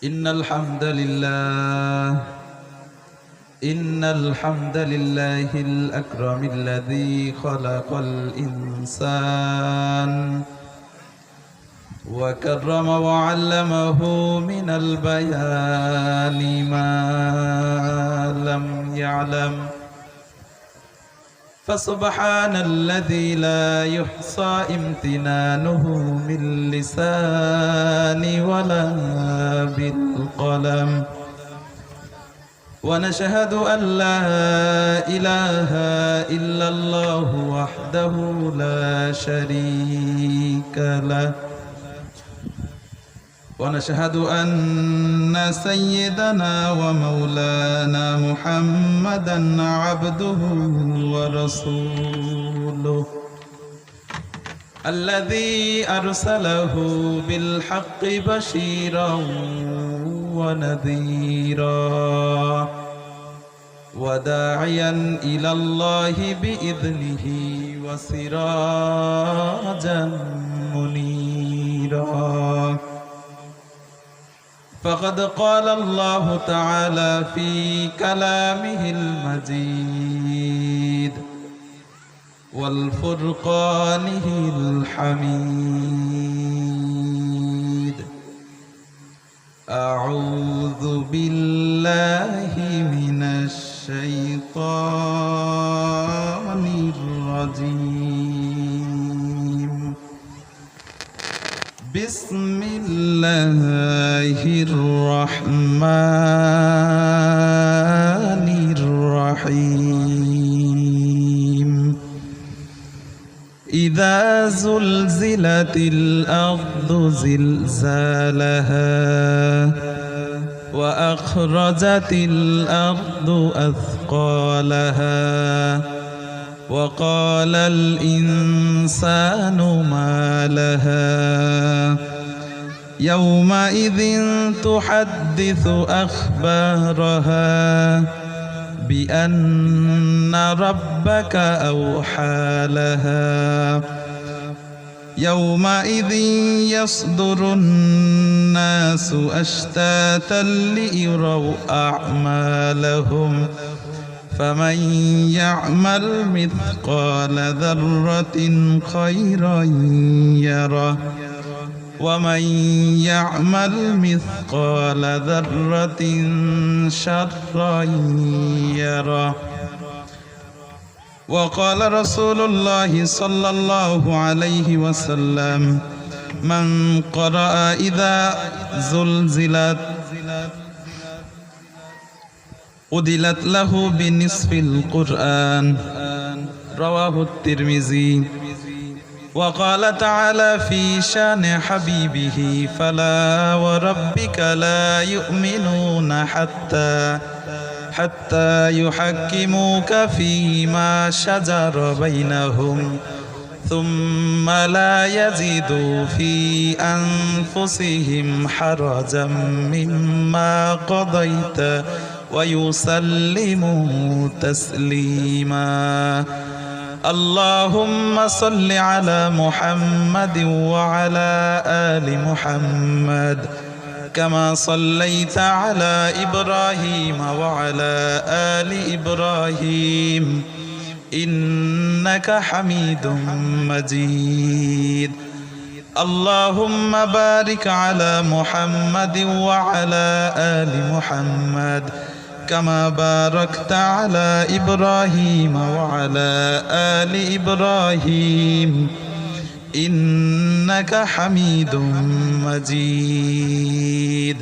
إن الحمد لله الأكرم الذي خلق الإنسان وكرم وعلمه من البيان ما لم يعلم فسبحان الذي لا يحصى امتنانه من لسان ولا بالقلم ونشهد أن لا إله إلا الله وحده لا شريك له ونشهد أن سيدنا ومولانا محمدا عبده ورسوله الذي أرسله بالحق بشيرا ونذيرا وداعيا إلى الله بإذنه وسراجا منيرا فقد قال الله تعالى في كلامه المجيد والفرقانه الحميد أعوذ بالله من الشيطان الرجيم بسم الله الرحمن الرحيم إذا زلزلت الأرض زلزالها وأخرجت الأرض أثقالها وقال الإنسان ما لها يومئذ تحدث أخبارها بأن ربك أوحى لها يومئذ يصدر الناس أشتاتا ليروا أعمالهم فمن يعمل مثقال ذرة خيرا يره ومن يعمل مثقال ذرة شرا يره وقال رسول الله صلى الله عليه وسلم من قرأ إذا زلزلت أدلت له بنصف القرآن رواه الترمذي وقال تعالى في شان حبيبه فلا وربك لا يؤمنون حتى يحكموك فيما شجر بينهم ثم لا يجدوا في أنفسهم حرجا مما قضيت ويسلموا تسليما اللهم صل على محمد وعلى آل محمد كما صليت على إبراهيم وعلى آل إبراهيم إنك حميد مجيد اللهم بارك على محمد وعلى آل محمد كما باركت على إبراهيم وعلى آل إبراهيم إنك حميد مجيد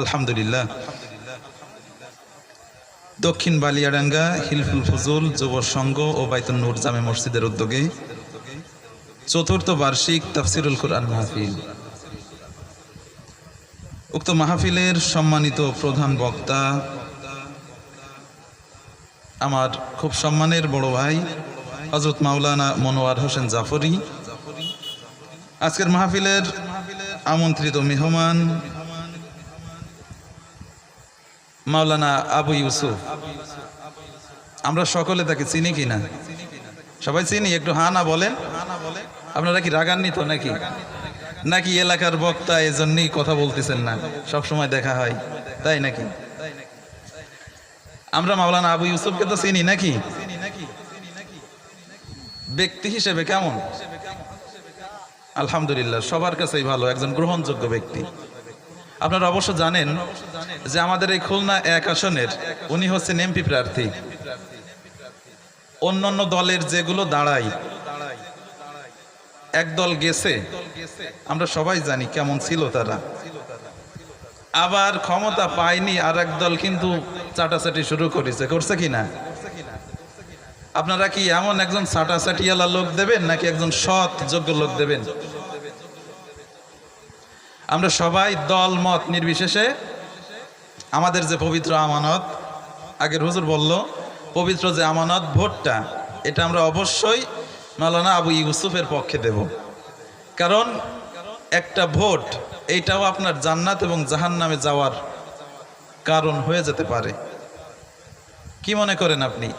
الحمد لله দক্ষিণ বালিয়াডাঙ্গা হিলফুল ফজল যুব সংঘ ও বাইতুন নূর জামে মসজিদের উদ্যোগে চতুর্থ বার্ষিক তাফসিরুল কুরআন মাহফিল। উক্ত মাহফিলের সম্মানিত প্রধান বক্তা আমার খুব সম্মানের বড় ভাই হযরত মাওলানা মনোয়ার হোসেন জাফরি, আজকের মাহফিলের আমন্ত্রিত মেহমান মাওলানা আবু ইউসুফ। আমরা সকলে তাকে চিনি কিনা? সবাই চিনি? একটু হা না বলেন। আপনারা কি রাগান্বিত নাকি? নাকি এলাকার বক্তা এজন্যই কথা বলতেছেন না, সব সময় দেখা হয়, তাই নাকি? আমরা মাওলানা আবু ইউসুফকে তো চিনি নাকি? ব্যক্তি হিসেবে কেমন? আলহামদুলিল্লাহ, সবার কাছেই ভালো, একজন গ্রহণযোগ্য ব্যক্তি। আপনারা অবশ্য জানেন যে আমাদের এই খুলনা 1 আসনের উনি হচ্ছেন এমপি প্রার্থী। অন্যান্য দলের যেগুলো দাঁড়ায়, এক দল গেছে, আমরা সবাই জানি কেমন ছিল তারা, আবার ক্ষমতা পায়নি আর এক দল কিন্তু চাটাচাটি শুরু করছে কিনা? আপনারা কি এমন একজন চাটাচাটিয়ালা লোক দেবেন নাকি একজন সৎ যোগ্য লোক দেবেন? আমরা সবাই দল মত নির্বিশেষে আমাদের যে পবিত্র আমানত, আগের হুজুর বলল পবিত্র যে আমানত ভোটটা, এটা আমরা অবশ্যই মাওলানা আবু ইউসুফের পক্ষে দেব। কারণ একটা ভোট এইটাও আপনার জান্নাত এবং জাহান্নামে যাওয়ার কারণ হয়ে যেতে পারে। কি মনে করেন আপনি?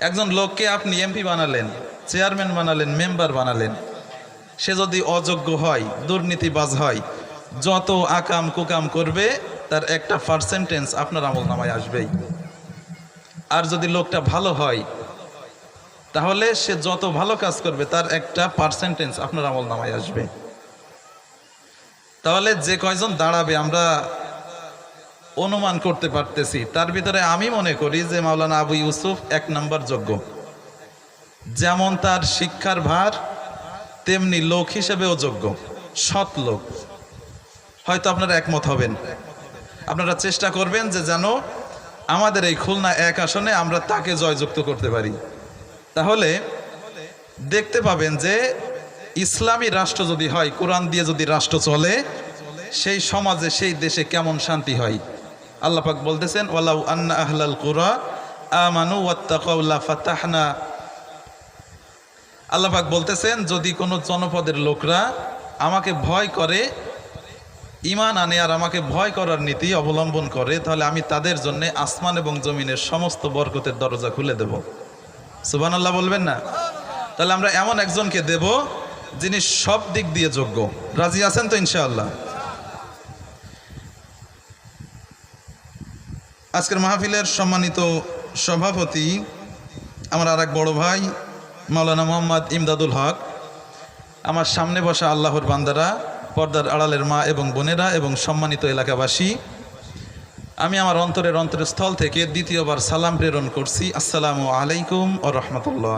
একজন লোককে আপনি এমপি বানালেন, চেয়ারম্যান বানালেন, মেম্বার বানালেন, সে যদি অযোগ্য হয়, দুর্নীতিবাজ হয়, যত আকাম কুকাম করবে তার একটা পার্সেন্টেজ আপনার আমলনামায় আসবেই। আর যদি লোকটা ভালো হয়, তাহলে সে যত ভালো কাজ করবে তার একটা পার্সেন্টেজ আপনার আমলনামায় আসবে। তাহলে যে কয়জন দাঁড়াবে আমরা অনুমান করতে পারতেছি, তার ভিতরে আমি মনে করি যে মাওলানা আবু ইউসুফ 1 নম্বর যোগ্য। যেমন তার শিক্ষার ভার, তেমনি লোক হিসেবেও যোগ্য, সৎ লোক। হয়তো আপনারা একমত হবেন, আপনারা চেষ্টা করবেন যে যেন আমাদের এই খুলনা 1 আসনে আমরা তাকে জয়যুক্ত করতে পারি। তাহলে দেখতে পাবেন যে ইসলামী রাষ্ট্র যদি হয়, কোরআন দিয়ে যদি রাষ্ট্র চলে, সেই সমাজে সেই দেশে কেমন শান্তি হয়। আল্লাহ পাক বলতেছেন, ওয়ালাউ আন্না আহলাল কুরা আমানু ওয়াত্তাকাউ লাফাতাহনা। আল্লাহ পাক বলতেছেন, যদি কোনো জনপদের লোকরা আমাকে ভয় করে, ঈমান আনে আর আমাকে ভয় করার নীতি অবলম্বন করে, তাহলে আমি তাদের জন্য আসমান এবং জমিনের সমস্ত বরকতের দরজা খুলে দেব। সুবহানাল্লাহ বলবেন না? তাহলে আমরা এমন একজনকে দেব যিনি সব দিক দিয়ে যোগ্য। রাজি আছেন তো ইনশাআল্লাহ? আজকের মাহফিলের সম্মানিত সভাপতি আমার আর এক বড় ভাই মাওলানা মোহাম্মদ ইমদাদুল হক, আমার সামনে বসা আল্লাহর বান্দারা, পর্দার আড়ালের মা এবং বোনেরা এবং সম্মানিত এলাকাবাসী, আমি আমার অন্তরের স্থল থেকে দ্বিতীয়বার সালাম প্রেরণ করছি। আসসালামু আলাইকুম ওয়া রাহমাতুল্লাহ।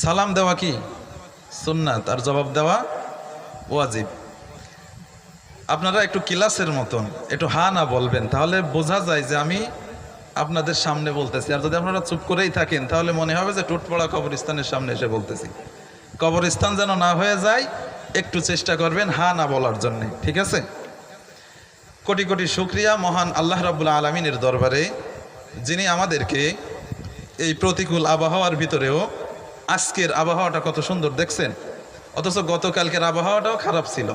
সালাম দেওয়া কি সুন্নাত আর জবাব দেওয়া ওয়াজিব। আপনারা একটু ক্লাসের মতন একটু হা না বলবেন, তাহলে বোঝা যায় যে আমি আপনাদের সামনে বলতেছি। আর যদি আপনারা চুপ করেই থাকেন তাহলে মনে হবে যে টুটপড়া কবরস্থানের সামনে এসে বলতেছি। কবরস্থান যেন না হয়ে যায়, একটু চেষ্টা করবেন হা না বলার জন্য, ঠিক আছে? কোটি কোটি শুকরিয়া মহান আল্লাহ রাব্বুল আলামিনের দরবারে, যিনি আমাদেরকে এই প্রতিকূল আবহাওয়ার ভিতরেও, আজকের আবহাওয়াটা কত সুন্দর দেখছেন, অথচ গতকালকের আবহাওয়াটাও খারাপ ছিল,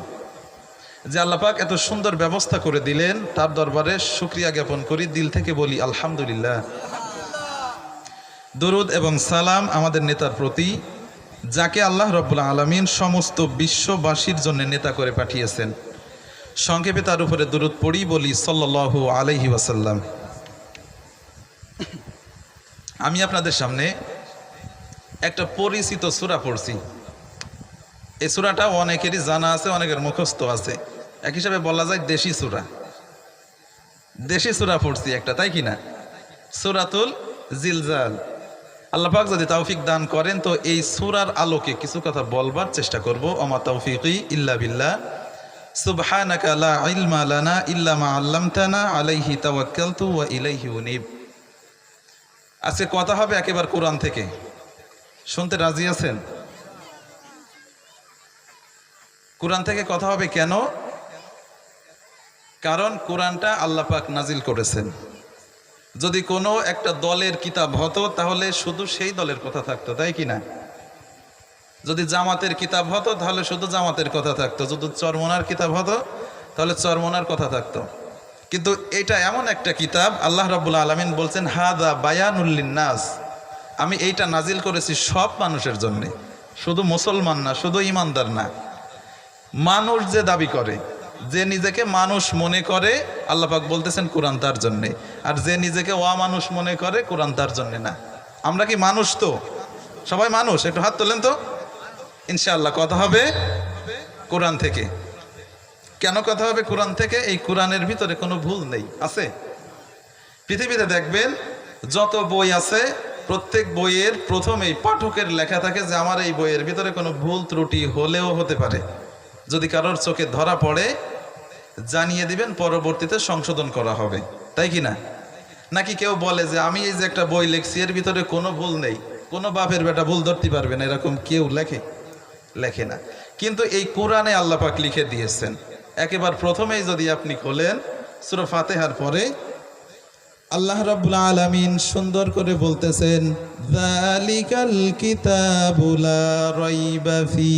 যে আল্লাহ পাক এত সুন্দর ব্যবস্থা করে দিলেন, তার দরবারে শুকরিয়া জ্ঞাপন করি, দিল থেকে বলি আলহামদুলিল্লাহ। দরুদ এবং সালাম আমাদের নেতার প্রতি, যাকে আল্লাহ রাব্বুল আলামিন সমস্ত বিশ্ববাসীর জন্য নেতা করে পাঠিয়েছেন। সংক্ষেপে তার উপরে দরুদ পড়ি, বলি সাল্লাল্লাহু আলাইহি ওয়াসাল্লাম। আমি আপনাদের সামনে একটা পরিচিত সূরা পড়ছি। এই সূরাটা অনেকেরই জানা আছে, অনেকের মুখস্থ আছে। এক হিসাবে বলা যায় দেশি সূরা। দেশি সূরা পড়ছি একটা, তাই কি না? সূরাতুল জিলজাল। আল্লাহ পাক যদি তৌফিক দান করেন তো এই সূরার আলোকে কিছু কথা বলবার চেষ্টা করব। ওমা তৌফিকি ইল্লা বিল্লাহ, সুবহানাকা লা ইলমা লানা ইল্লা মা আল্লামতানা, আলাইহি তাওয়াক্কালতু ওয়া ইলাইহি উনীব। আজকে কথা হবে একেবারে কোরআন থেকে। শুনতে রাজি আছেন? কোরআন থেকে কথা হবে কেন? কারণ কোরআনটা আল্লাহ পাক নাজিল করেছেন। যদি কোনো একটা দলের কিতাব হতো তাহলে শুধু সেই দলের কথা থাকতো, তাই কি না? যদি জামাতের কিতাব হতো তাহলে শুধু জামাতের কথা থাকতো, যদি চরমোনার কিতাব হতো তাহলে চরমোনার কথা থাকতো। কিন্তু এটা এমন একটা কিতাব, আল্লাহ রাব্বুল আলামিন বলছেন হাদা বায়ানুল লিন্নাস, আমি এইটা নাজিল করেছি সব মানুষের জন্য, শুধু মুসলমান না, শুধু ইমানদার না, মানুষ যে দাবি করে, যে নিজেকে মানুষ মনে করে, আল্লাহ পাক বলতেছেন কোরআন তার জন্যে। আর যে নিজেকে অমানুষ মনে করে, কোরআন তার জন্যে না। আমরা কি মানুষ? তো সবাই মানুষ, একটু হাত তোলেন তো। ইনশাআল্লাহ কথা হবে কোরআন থেকে। কেন কথা হবে কোরআন থেকে? এই কোরআনের ভিতরে কোনো ভুল নেই। আছে? পৃথিবীতে দেখবেন যত বই আছে, প্রত্যেক বইয়ের প্রথমেই পাঠকের লেখা থাকে যে আমার এই বইয়ের ভিতরে কোনো ভুল ত্রুটি হলেও হতে পারে, যদি কারোর চোখে ধরা পড়ে জানিয়ে দিবেন, পরবর্তীতে সংশোধন করা হবে, তাই কি না? নাকি কেউ বলে যে আমি এই যে একটা বই লিখছি এর ভিতরে কোনো ভুল নেই, কোনো বাপের বেটা ভুল ধরতে পারবে না, এরকম কেউ লেখে না। কিন্তু এই কোরআনে আল্লাহ পাক লিখে দিয়েছেন। একেবারে প্রথমেই যদি আপনি খোলেন সূরা ফাতিহার পরে আল্লাহ রাব্বুল আলামিন সুন্দর করে বলতেছেন, যালিকাল কিতাবু লা রাইবা ফি।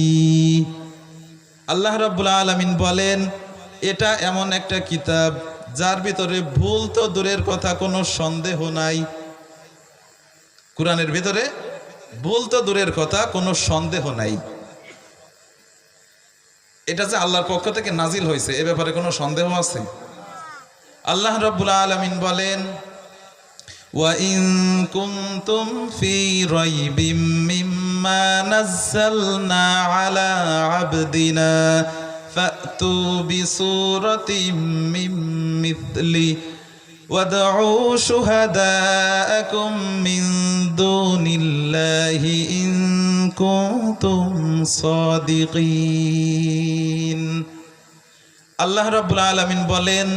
আল্লাহ রাব্বুল আলামিন বলেন এটা এমন একটা কিতাব যার ভিতরে ভুল তো দূরের কথা, কোনো সন্দেহ নাই। কোরআনের ভিতরে ভুল তো দূরের কথা, কোনো সন্দেহ নাই। এটা যে আল্লাহর পক্ষ থেকে নাজিল হয়েছে এ ব্যাপারে কোনো সন্দেহ আছে? আল্লাহ রাব্বুল আলামিন বলেন, ওয়া ইন কুনতুম ফি রাইবিম মিম্মা নাযালনা আলা আবদিনা ফাতু বিসূরাতিম মিন মিথলি ওয়াদউ শুহাদাআকুম মিন দুনিল্লাহি ইন কুনতুম সাদিকিন। আল্লাহ রাব্বুল আলামিন বলেন,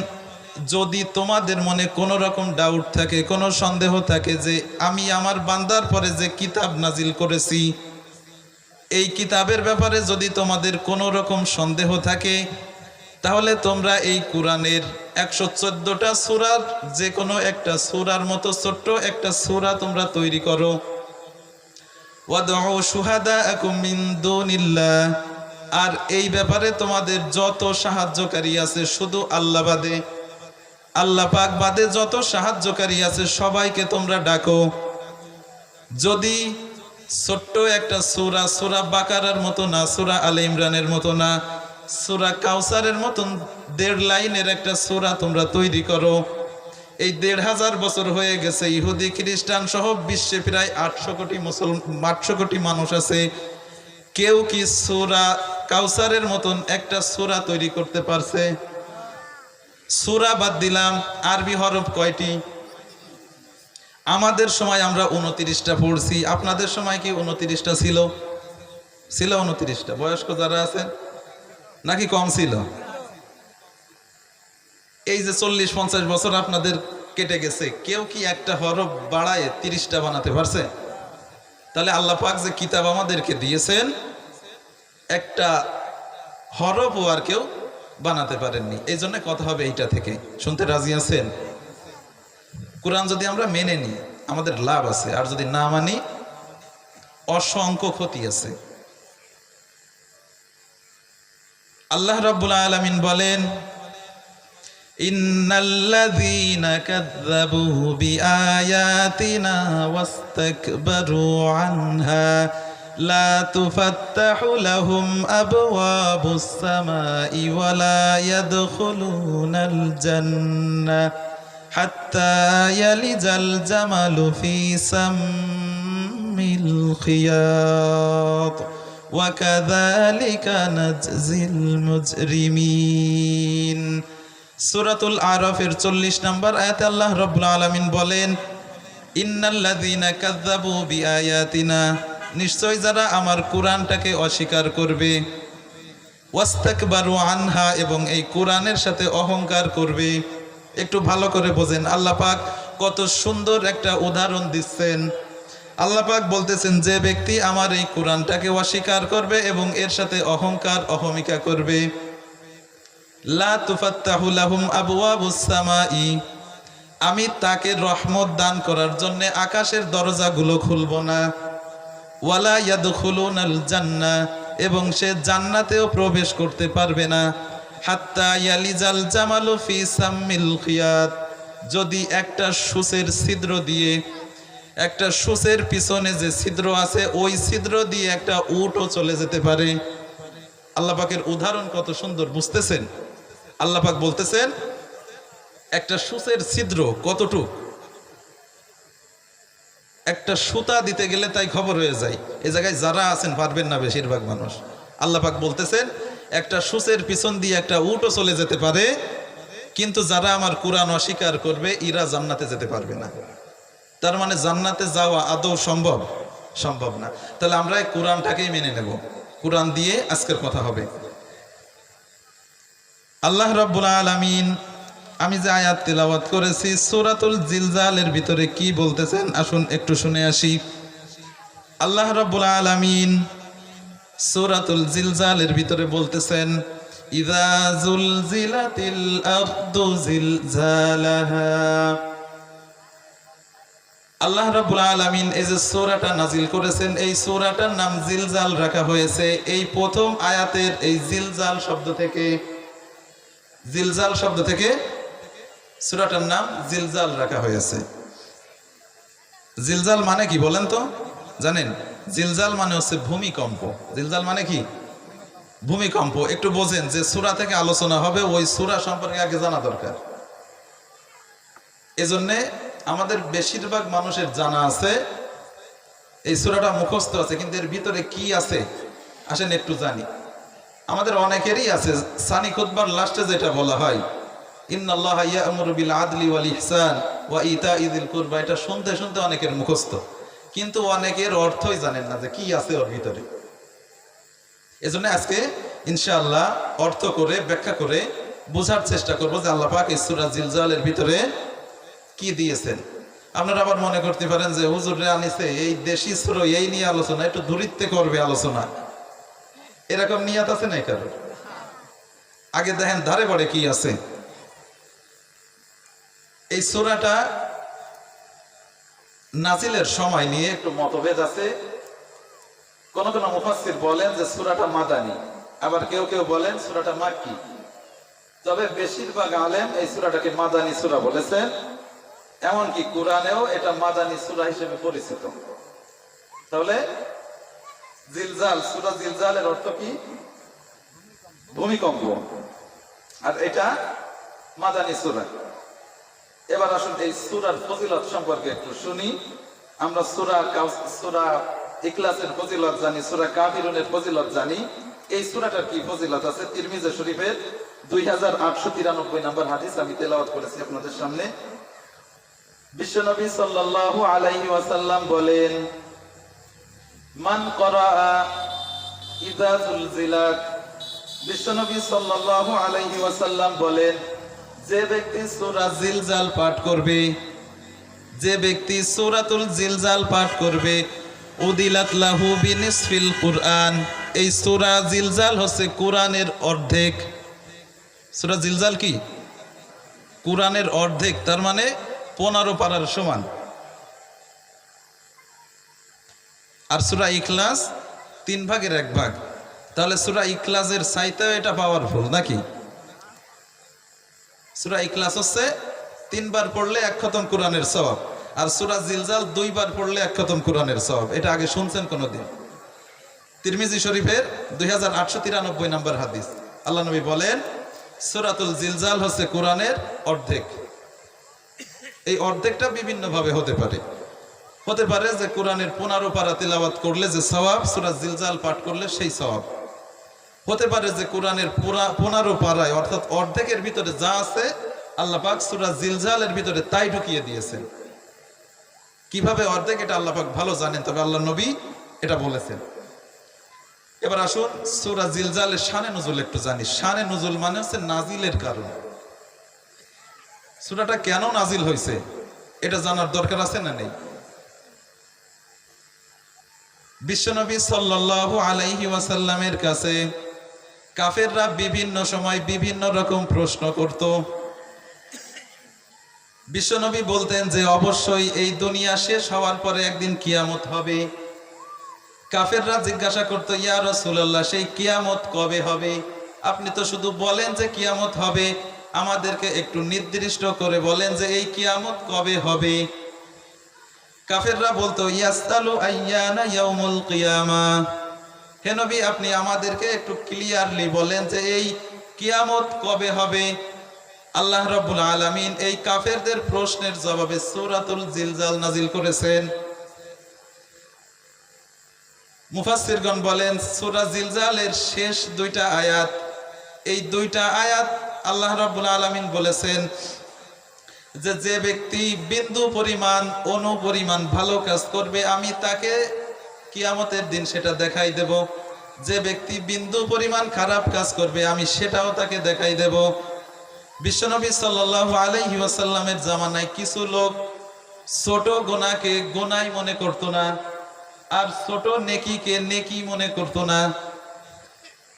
যদি তোমাদের মনে কোনো রকম ডাউট থাকে, কোনো সন্দেহ থাকে যে আমি আমার বান্দার পরে যে কিতাব নাজিল করেছি এই কিতাবের ব্যাপারে যদি তোমাদের কোনো রকম সন্দেহ থাকে, তাহলে তোমরা এই কোরআনের 114টা সূরার যে কোনো একটা সূরার মতো ছোট্ট একটা সূরা তোমরা তৈরি করো। ওয়াদউ শুহাদাআকুম মিন দুনিল্লাহ, আর এই ব্যাপারে তোমাদের যত সাহায্যকারী আছে শুধু আল্লাহ বাদে, আল্লাহ পাক বাদে যত সাহায্যকারী আছে সবাইকে তোমরা ডাকো। যদি ছোট্ট একটা সূরা, সূরা বাকারার মতো না, সূরা আলে ইমরানের মতো না, সূরা কাউসারের মতন 1.5 লাইনের একটা সূরা তোমরা তৈরি করো। এই 1500 বছর হয়ে গেছে, ইহুদি খ্রিস্টান সহ বিশ্বে প্রায় 800 কোটি মানুষ আছে। কেউ কি সূরা কাউসারের মতন একটা সূরা তৈরি করতে পারছে? সূরা বাদ দিলাম, আরবি হরফ কয়টি? আমাদের সময় আমরা 29টা পড়ছি, আপনাদের সময় কি 29টা ছিল? 29টা। বয়স্ক যারা আছেন নাকি কম ছিল? এই যে 40-50 বছর আপনাদের কেটে গেছে, কেউ কি একটা হরফ বাড়ায় 30টা বানাতে পারছে? তাহলে আল্লাহ পাক যে কিতাব আমাদেরকে দিয়েছেন একটা হরফও আর কেউ বানাতে পারেননি। এই জন্য কথা হবে এইটা থেকে। শুনতে রাজি আছেন? কোরআন যদি আমরা মেনে নিই আমাদের লাভ আছে, আর যদি না মানি অসংখ্য ক্ষতি আছে। আল্লাহ রাব্বুল আলামিন বলেন, ইন্নাল্লাযীনা কাযযাবু বিআয়াতিনা ওয়াস্তাকবারু আনহা লা তুফাত্তাহু লাহুম আবওয়াবুস সামাই ওয়া লা ইয়াদখুলুনাল জান্নাহ হাত্তা ইয়ালিজাল জামালু ফি সাম্মিল খিয়াত ওয়া কাযালিকা নাজজিল মুজরিমিন। সূরাতুল আরাফের 40 নম্বর আয়াতে আল্লাহ রাব্বুল আলামিন বলেন, ইন্নাল্লাযীনা কাযযাবু বিআয়াতিনা, নিশ্চয় যারা আমার কোরআনটাকে অস্বীকার করবে, ওয়াস্তাকবারু আনহা, এবং এই কোরআনের সাথে অহংকার করবে। একটু ভালো করে বোঝেন, আল্লাহ পাক কত সুন্দর একটা উদাহরণ দিচ্ছেন। আল্লাহ পাক বলতেছেন, যে ব্যক্তি আমার এই কোরআনটাকে অস্বীকার করবে এবং এর সাথে অহংকার অহমিকা করবে, লা তুফাত্তাহু লাহুম আবওয়াবুস সামাই, আমি তাকে রহমত দান করার জন্য আকাশের দরজাগুলো খুলব না। ওয়ালা ইয়াদখুলুনাল জান্নাহ, এবং সে জান্নাতেও প্রবেশ করতে পারবে না। হাত্তা ইয়ালিজাল জামালু ফি সাম্মিল খিয়াত, যদি একটা সূচের ছিদ্র দিয়ে একটা সূচের পিছনে যে ছিদ্র আছে ওই ছিদ্র দিয়ে একটা উটও চলে যেতে পারে। আল্লাহ পাকের উদাহরণ কত সুন্দর, বুঝতেছেন? আল্লাহ পাক বলতেছেন একটা সূচের ছিদ্র কতটুক, একটা সুতা দিতে গেলে তাই খবর হয়ে যায়। এই জায়গায় যারা আছেন পারবেন না বেশিরভাগ মানুষ। আল্লাহ পাক বলতেছেন একটা সূচের পিছন দিয়ে একটা উটও চলে যেতে পারে, কিন্তু যারা আমার কোরআন অস্বীকার করবে এরা জান্নাতে যেতে পারবে না। তার মানে জান্নাতে যাওয়া আদৌ সম্ভব? সম্ভব না। তাহলে আমরা এই কোরআনটাকেই মেনে নেব। কোরআন দিয়ে আজকের কথা হবে। আল্লাহ রাব্বুল আলামিন আমি যে আয়াত তিলাওয়াত করেছি সূরাতুল জিলজালের ভিতরে কি বলতেছেন আসুন একটু শুনে আসি। আল্লাহ রাব্বুল আলামিন সূরাতুল জিলজালের ভিতরে বলতেছেন ইযা যুলজিলাতিল আরদু জিলজালাহা। আল্লাহ রাব্বুল আলামিন এই যে সূরাটা নাজিল করেছেন এই সূরাটার নাম জিলজাল রাখা হয়েছে এই প্রথম আয়াতের এই জিলজাল শব্দ থেকে। জিলজাল শব্দ থেকে সূরাটার নাম জিলজাল রাখা হয়েছে। জিলজাল মানে কি বলেন তো? জানেন? জিলজাল মানে হচ্ছে ভূমিকম্প। জিলজাল মানে কি? ভূমিকম্প। একটু বোঝেন যে সূরা থেকে আলোচনা হবে ওই সূরা সম্পর্কে আগে জানা দরকার। এজন্যে আমাদের বেশিরভাগ মানুষের জানা আছে, এই সূরাটা মুখস্থ আছে, কিন্তু এর ভিতরে কি আছে আসেন একটু জানি। আমাদের অনেকেরই আছে সানি খুতবার লাস্টে যেটা বলা হয় ইন্নাল্লাহা ইয়া'মুরু বিল আদলি ওয়াল ইহসান ওয়া ইতা'i যিল কুরবা, এটা শুনতে শুনতে অনেকের মুখস্থ, কিন্তু অনেকের অর্থই জানেন না যে কি আছে ওর ভিতরে। এজন্য আজকে ইনশাআল্লাহ অর্থ করে ব্যাখ্যা করে বোঝার চেষ্টা করব যে আল্লাহ পাক এই সূরা জিলজালের ভিতরে কি দিয়েছেন। আপনারা আবার মনে করতে পারেন যে হুজুরে আনিছে এই দেশি সূরা এই নিয়ে আলোচনা, একটু দূরিত্বে করবে আলোচনা, এরকম নিয়ত আছে না কারো? আগে দেখেন ধারে পড়ে কি আছে। এই সূরাটা নাজিলের সময় নিয়ে একটু মতভেদ আছে। কোন কোন মুফাসসির বলেন যে সূরাটা মাদানী, আবার কেউ কেউ বলেন সূরাটা মাক্কি। তবে বেশিরভাগ আলেম এই সূরাটাকে মাদানী সূরা বলেছেন, এমনকি কোরআনেও এটা মাদানী সূরা হিসেবে পরিচিত। তাহলে জিলজাল, সূরা জিলজালের অর্থ কি? ভূমিকম্প, আর এটা মাদানী সূরা। এবার আসুন এই সূরার ফজিলত সম্পর্কে একটু শুনি। আমরা সূরা ইখলাসের ফজিলত জানি, সূরা কাফিরুনের ফজিলত জানি। এই সূরাটার কি ফজিলত আছে? তিরমিজি শরীফের 2893 নম্বর হাদিস আমি তেলাওয়াত করেছি আপনাদের সামনে। বিশ্বনবী সাল্লাল্লাহু আলাইহি ওয়াসাল্লাম বলেন মান ক্বারাআ ইযা যুলজিলাত। বিশ্বনবী সাল্লাল্লাহু আলাইহি ওয়াসাল্লাম বলেন যে ব্যক্তি সূরা জিলজাল পাঠ করবে, যে ব্যক্তি সূরাতুল জিলজাল পাঠ করবে উদিলাত লাহু বিনিসফিল কুরআন। এই সূরা জিলজাল হচ্ছে কোরআনের অর্ধেক। সূরা জিলজাল কি? কোরআনের অর্ধেক, তার মানে 15 পারার সমান। আর সূরা ইখলাস 3 ভাগের 1 ভাগ। তাহলে সূরা ইখলাসের চাইতেও এটা পাওয়ারফুল নাকি? সূরা ইখলাস হচ্ছে 3 বার পড়লে 1 খতম কোরআনের সওয়াব, আর সূরা জিলজাল 2 বার পড়লে 1 খতম কোরআনের সওয়াব। এটা আগে শুনছেন কোনদিন? তিরমিজি শরীফের 2893 নম্বর হাদিস। আল্লাহ নবী বলেন সূরাতুল জিলজাল হচ্ছে কোরআনের অর্ধেক। এই অর্ধেকটা বিভিন্ন ভাবে হতে পারে। হতে পারে যে কোরআনের 15 পারা তিলাওয়াত করলে যে সওয়াব, সূরা জিলজাল পাঠ করলে সেই সওয়াব। হতে পারে যে কোরআনের 15 পারায় অর্থাৎ অর্ধেকের ভিতরে যা আছে আল্লাহ পাক সূরা জিলজালের ভিতরে তাই ঢুকিয়ে দিয়েছেন। কিভাবে অর্ধেক এটা আল্লাহ পাক ভালো জানেন, তবে আল্লাহ নবী এটা বলেছেন। এবার আসুন সূরা জিলজালের শানে নুজুল একটু জানি। শানে নুজুল মানে হচ্ছে নাজিলের কারণ। সূরাটা কেন নাজিল হয়েছে এটা জানার দরকার আছে না নেই? বিশ্বনবী সাল্লাল্লাহু আলাইহি ওয়াসাল্লামের কাছে কাফেররা বিভিন্ন সময় বিভিন্ন রকম প্রশ্ন করত। বিশ্বনবী বলতেন যে অবশ্যই এই দুনিয়া শেষ হওয়ার পরে একদিন কিয়ামত হবে। কাফেররা জিজ্ঞাসা করত ইয়া রাসূলুল্লাহ সেই কিয়ামত কবে হবে? আপনি তো শুধু বলেন যে কিয়ামত হবে, আমাদেরকে একটু নির্দিষ্ট করে বলেন যে এই কিয়ামত কবে হবে। কাফেররা বলতো ইয়াসআলু আইয়ানা ইয়াউমুল কিয়ামা, হে নবী আপনি আমাদেরকে একটু ক্লিয়ারলি বলেন যে এই কিয়ামত কবে হবে। আল্লাহ রাব্বুল আলামিন এই কাফেরদের প্রশ্নের জবাবে সূরাতুল জিলজাল নাজিল করেছেন। মুফাসসিরগণ বলেন সূরা জিলজালের শেষ দুইটা আয়াত, এই দুইটা আয়াত আল্লাহ রাব্বুল আলামিন বলেছেন যে যে ব্যক্তি বিন্দু পরিমাণ অণু পরিমাণ ভালো কাজ করবে আমি তাকে কিয়ামতের দিন সেটা দেখাই দেব, যে ব্যক্তি বিন্দু পরিমাণ খারাপ কাজ করবে আমি সেটাও তাকে দেখাই দেব। বিশ্বনবী সাল্লাল্লাহু আলাইহি ওয়াসাল্লামের জামানায় কিছু লোক ছোট গুনাহকে গুনাহ মনে করতো না, আর ছোট নেকিকে নেকি মনে করতো না।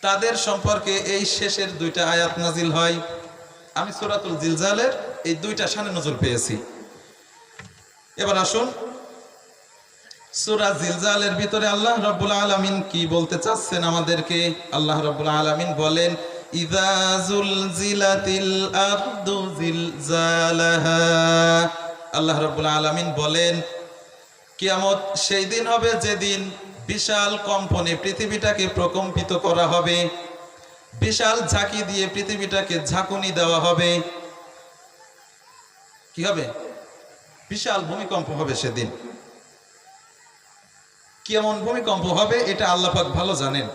তাদের সম্পর্কে এই শেষের দুইটা আয়াত নাজিল হয়। আমি সূরাতুল জিলজালের এই দুইটা শানে নজর পেয়েছি। এবার আসুন সূরা জিলজালের ভিতরে আল্লাহ রাব্বুল আলামিন কি বলতে চাচ্ছেন আমাদেরকে। আল্লাহ রাব্বুল আলামিন বলেন ইযা যুলজিলাতিল আরদু জিলজালাহা। আল্লাহ রাব্বুল আলামিন বলেন কিয়ামত সেই দিন হবে যেদিন বিশাল কম্পনে পৃথিবীটাকে প্রকম্পিত করা হবে, বিশাল ঝাঁকি দিয়ে পৃথিবীটাকে ঝাঁকুনি দেওয়া হবে। কি হবে? বিশাল ভূমিকম্প হবে সেদিন। কেমন ভূমিকম্প হবে এটা আল্লাহ পাক ভালো জানেন।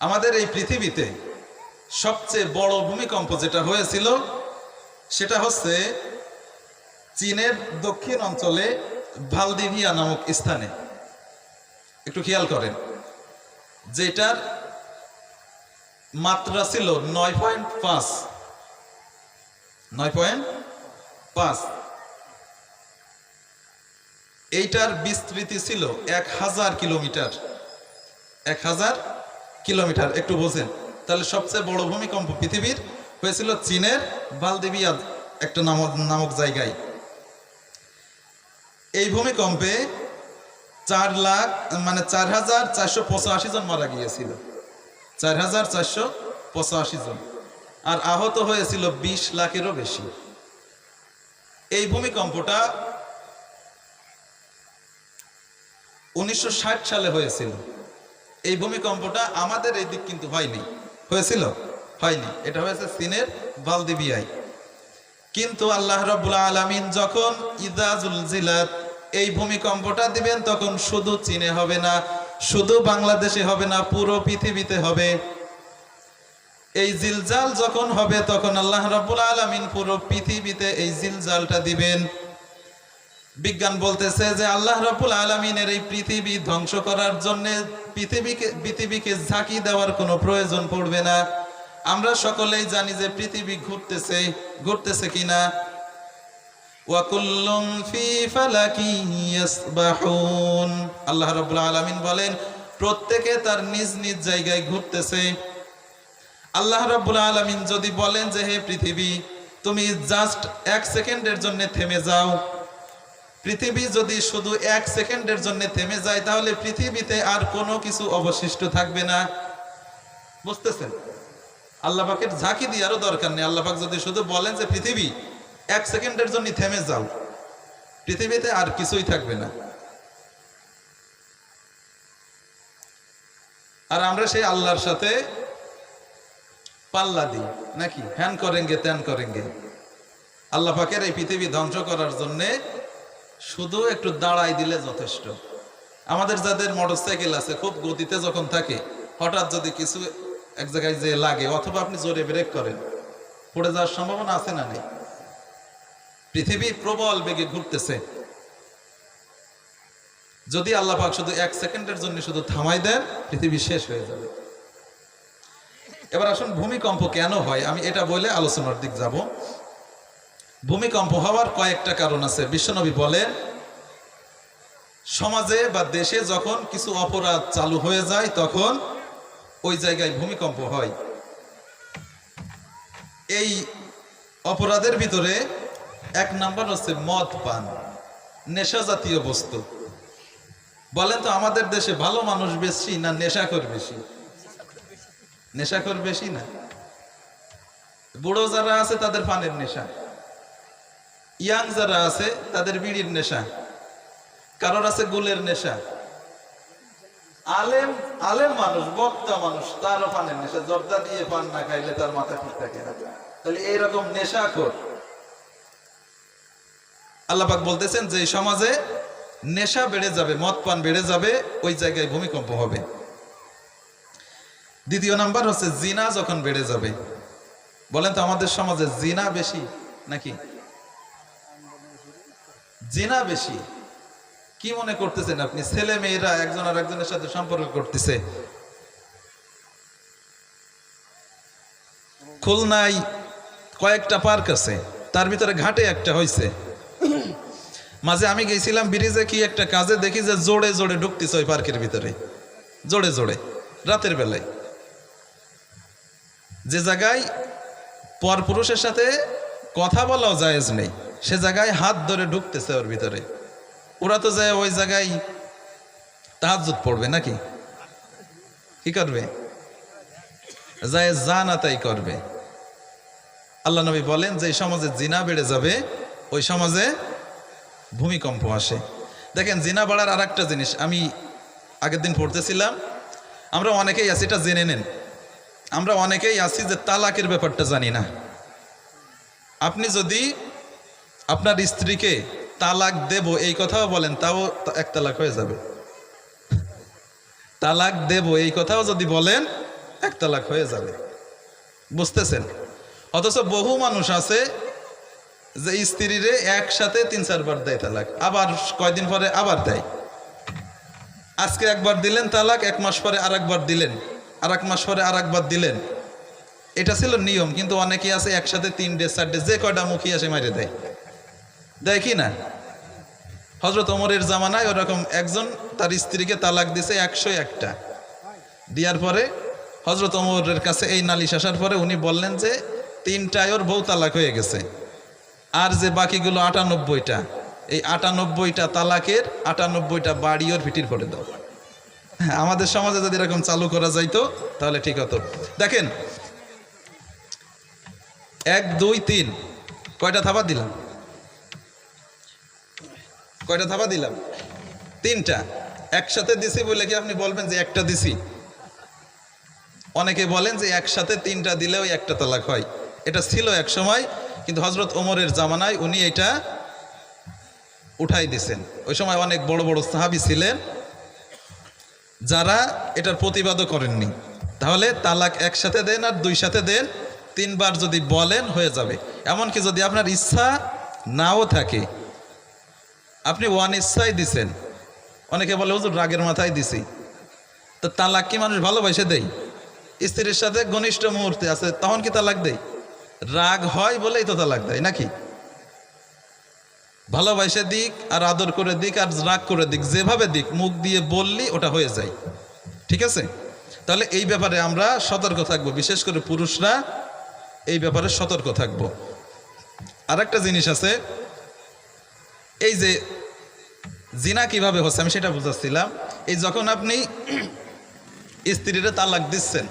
আমাদের এই পৃথিবীতে সবচেয়ে বড় ভূমিকম্প যেটা হয়েছিল সেটা হচ্ছে চীনের দক্ষিণ অঞ্চলে ভালদিভিয়া নামক স্থানে। একটু খেয়াল করেন, যেটার মাত্রা ছিল 9.5, এইটার বিস্তৃতি ছিল 1000 কিলোমিটার। 1000 কিলোমিটার, একটু বোঝেন। তাহলে সবচেয়ে বড় ভূমিকম্প পৃথিবীর হয়েছিল চীনের ভালদিভিয়া একটা নামক জায়গায়। এই ভূমিকম্পে 4,485 জন মারা গিয়েছিল, 4,485 জন, আর আহত হয়েছিল 20 লাখেরও বেশি। এই ভূমিকম্পটা 1960 সালে হয়েছিল। এই ভূমিকম্পটা আমাদের এই দিক কিন্তু হয়নি। হয়েছিল? হয়নি। এটা হয়েছে চীনের ভালদিভিয়ায়। কিন্তু আল্লাহ রাব্বুল আলামিন যখন ইযা যুলজিলাত এই ভূমিকম্পটা দিবেন তখন শুধু চীনে হবে না, শুধু বাংলাদেশে হবে না, পুরো পৃথিবীতে হবে। এই জিলজাল যখন হবে তখন আল্লাহ রাব্বুল আলামিন পুরো পৃথিবীতে এই জিলজালটা দিবেন। বিজ্ঞান বলতেছে যে আল্লাহ রাব্বুল আলামিনের এই পৃথিবী ধ্বংস করার জন্য পৃথিবীকে ঝাঁকি দেওয়ার কোনো প্রয়োজন পড়বে না। আমরা সকলেই জানি যে পৃথিবী ঘুরতেছে কিনা। ওয়া কুল্লুম ফি ফালাকি ইয়াসবাহুন। আল্লাহ রাব্বুল আলামিন বলেন প্রত্যেকে তার নিজ নিজ জায়গায় ঘুরতেছে। আল্লাহ রাব্বুল আলামিন যদি বলেন যে হে পৃথিবী তুমি জাস্ট 1 সেকেন্ডের জন্য থেমে যাও, পৃথিবী যদি শুধু 1 সেকেন্ডের জন্য থেমে যায় তাহলে পৃথিবীতে আর কোনো কিছু অবশিষ্ট থাকবে না। বুঝতেছেন? আল্লাহ পাকের ঝাঁকি দেওয়ারও দরকার নেই। আল্লাহ পাক যদি শুধু বলেন যে পৃথিবী 1 সেকেন্ডের জন্য থেমে যাও, পৃথিবীতে আর কিছুই থাকবে না। আর আমরা সেই আল্লাহর সাথে পাল্লা দিই নাকি, হ্যান করেঙ্গে ত্যান করেঙ্গে। আল্লাহ পাকের এই পৃথিবী ধ্বংস করার জন্যে শুধু একটু দাঁড়াই দিলে যথেষ্ট। আমাদের যাদের মোটরসাইকেল আছে খুব গতিতে যখন থাকে, হঠাৎ যদি কিছু এক জায়গায় যে লাগে অথবা আপনি জোরে ব্রেক করেন, পড়ে যাওয়ার সম্ভাবনা আছে না নেই? পৃথিবী প্রবল বেগে ঘুরতেছে। যদি আল্লাহ পাক শুধু 1 সেকেন্ডের জন্য শুধু থামাই দেন পৃথিবী শেষ হয়ে যাবে। এবার আসুন ভূমিকম্প কেন হয়, আমি এটা বলে আলোচনার দিক যাব। ভূমিকম্প হওয়ার কয়েকটা কারণ আছে। বিশ্বনবী বলেন সমাজে বা দেশে যখন কিছু অপরাধ চালু হয়ে যায় তখন ওই জায়গায় ভূমিকম্প হয়। এই অপরাধের ভিতরে 1 নাম্বার হচ্ছে মদ পান, নেশা জাতীয় বস্তু। বলেন তো আমাদের দেশে ভালো মানুষ বেশি না নেশাখোর বেশি? নেশাখোর বেশি না? বুড়ো যারা আছে তাদের পানের নেশা, ইয়াং যারা আছে তাদের বিড়ির নেশা, কারোর আছে গুলের নেশা। আলেম আলেম মানুষ, বক্তা মানুষ, তারও পানের নেশা। জর্দা দিয়ে পান না খাইলে তার মাথা ঠিক থাকে না। তাহলে এইরকম নেশা কর। আল্লাহ পাক বলতেছেন যে সমাজে নেশা বেড়ে যাবে, মদ পান বেড়ে যাবে, ওই জায়গায় ভূমিকম্প হবে। দ্বিতীয় নাম্বার হচ্ছে জিনা যখন বেড়ে যাবে। বলেন তো আমাদের সমাজে জিনা বেশি নাকি জিনা বেশি? কি মনে করতেছেন আপনি? ছেলে মেয়েরা একজন আর একজনের সাথে সম্পর্ক করতেছে। খুলনায় কয়েকটা পার্ক আছে, তার ভিতরে ঘাটে একটা হয়েছে। মাঝে আমি গেছিলাম ব্রিজে কি একটা কাজে, দেখি যে জোড়ে জোড়ে ঢুকতেছে ওই পার্কের ভিতরে, জোড়ে জোড়ে রাতের বেলায়। যে জায়গায় পরপুরুষের সাথে কথা বলাও জায়েজ নেই, সে জায়গায় হাত ধরে ঢুকতেছে ওর ভিতরে। ওরা তো যায় ওই জায়গায় তাহাজ্জুদ পড়বে নাকি? কি করবে? যায় জানা তাই করবে। আল্লাহ নবী বলেন যে সমাজে জিনা বেড়ে যাবে, ওই সমাজে ভূমিকম্প আসে। দেখেন জিনা বাড়ার আর একটা জিনিস আমি আগের দিন পড়তেছিলাম, আমরা অনেকেই আছি, এটা জেনে নেন, আমরা অনেকেই আছি যে তালাকের ব্যাপারটা জানি না। আপনি যদি আপনার স্ত্রীকে তালাক দেব এই কথাও বলেন, তাও এক তালাক হয়ে যাবে। তালাক দেব এই কথাও যদি বলেন, এক তালাক হয়ে যাবে। বুঝতেছেন? অথচ বহু মানুষ আছে যে স্ত্রীরে একসাথে 3-4 বার দেয় তালাক, আবার কয়দিন পরে আবার দেয়। আজকে একবার দিলেন তালাক, 1 মাস পরে আর একবার দিলেন, আর 1 মাস পরে আর একবার দিলেন। এটা ছিল নিয়ম, কিন্তু অনেকে আছে একসাথে 3-4 যে কয়টা মুখী আসে মারে দেয়। দেয় কি না? হযরত ওমরের জামানায় ওরকম একজন তার স্ত্রীকে তালাক দিছে 101টা। দেওয়ার পরে হযরত ওমরের কাছে এই নালিশ আসার পরে উনি বললেন যে 3টায় ওর বউ তালাক হয়ে গেছে, আর যে বাকিগুলো 98টা, এই 98টা তালাকের 98টা বাড়ি ওর ভিটির করে দাও। আমাদের সমাজে যদি এরকম চালু করা যাইতো তাহলে ঠিক হতো। দেখেন 1 2 3 কয়টা থাবা দিলাম? কয়টা থাবা দিলাম? 3টা। একসাথে দিছি বলে কি আপনি বলবেন যে একটা দিছি? অনেকে বলেন যে একসাথে 3টা দিলেও একটা তালাক হয়। এটা ছিল এক সময়, কিন্তু হযরত ওমরের জামানায় উনি এটা উঠাই দিছেন। ওই সময় অনেক বড় বড় সাহাবী ছিলেন যারা এটার প্রতিবাদও করেননি। তাহলে তালাক একসাথে দেন আর 2 সাথে দেন, 3 বার যদি বলেন হয়ে যাবে। এমনকি যদি আপনার ইচ্ছা নাও থাকে, আপনি অনিচ্ছায় দিছেন, অনেকে বলে হুজুর রাগের মাথায় দিছি, তো তালাক কি মানুষ ভালোবাসে দেয়? স্ত্রীর সাথে ঘনিষ্ঠ মুহূর্তে আছে তখন কি তালাক দেয়? রাগ হয় বলেই তো তালাক দেয় নাকি? ভালোবাসে দিক আর আদর করে দিক আর রাগ করে দিক, যেভাবে দিক, মুখ দিয়ে বললি ওটা হয়ে যায়। ঠিক আছে? তাহলে এই ব্যাপারে আমরা সতর্ক থাকব, বিশেষ করে পুরুষরা এই ব্যাপারে সতর্ক থাকব। আর একটা জিনিস আছে, এই যে জিনা কিভাবে হচ্ছে আমি সেটা বুঝাচ্ছিলাম। এই যখন আপনি স্ত্রীরা তালাক দিচ্ছেন,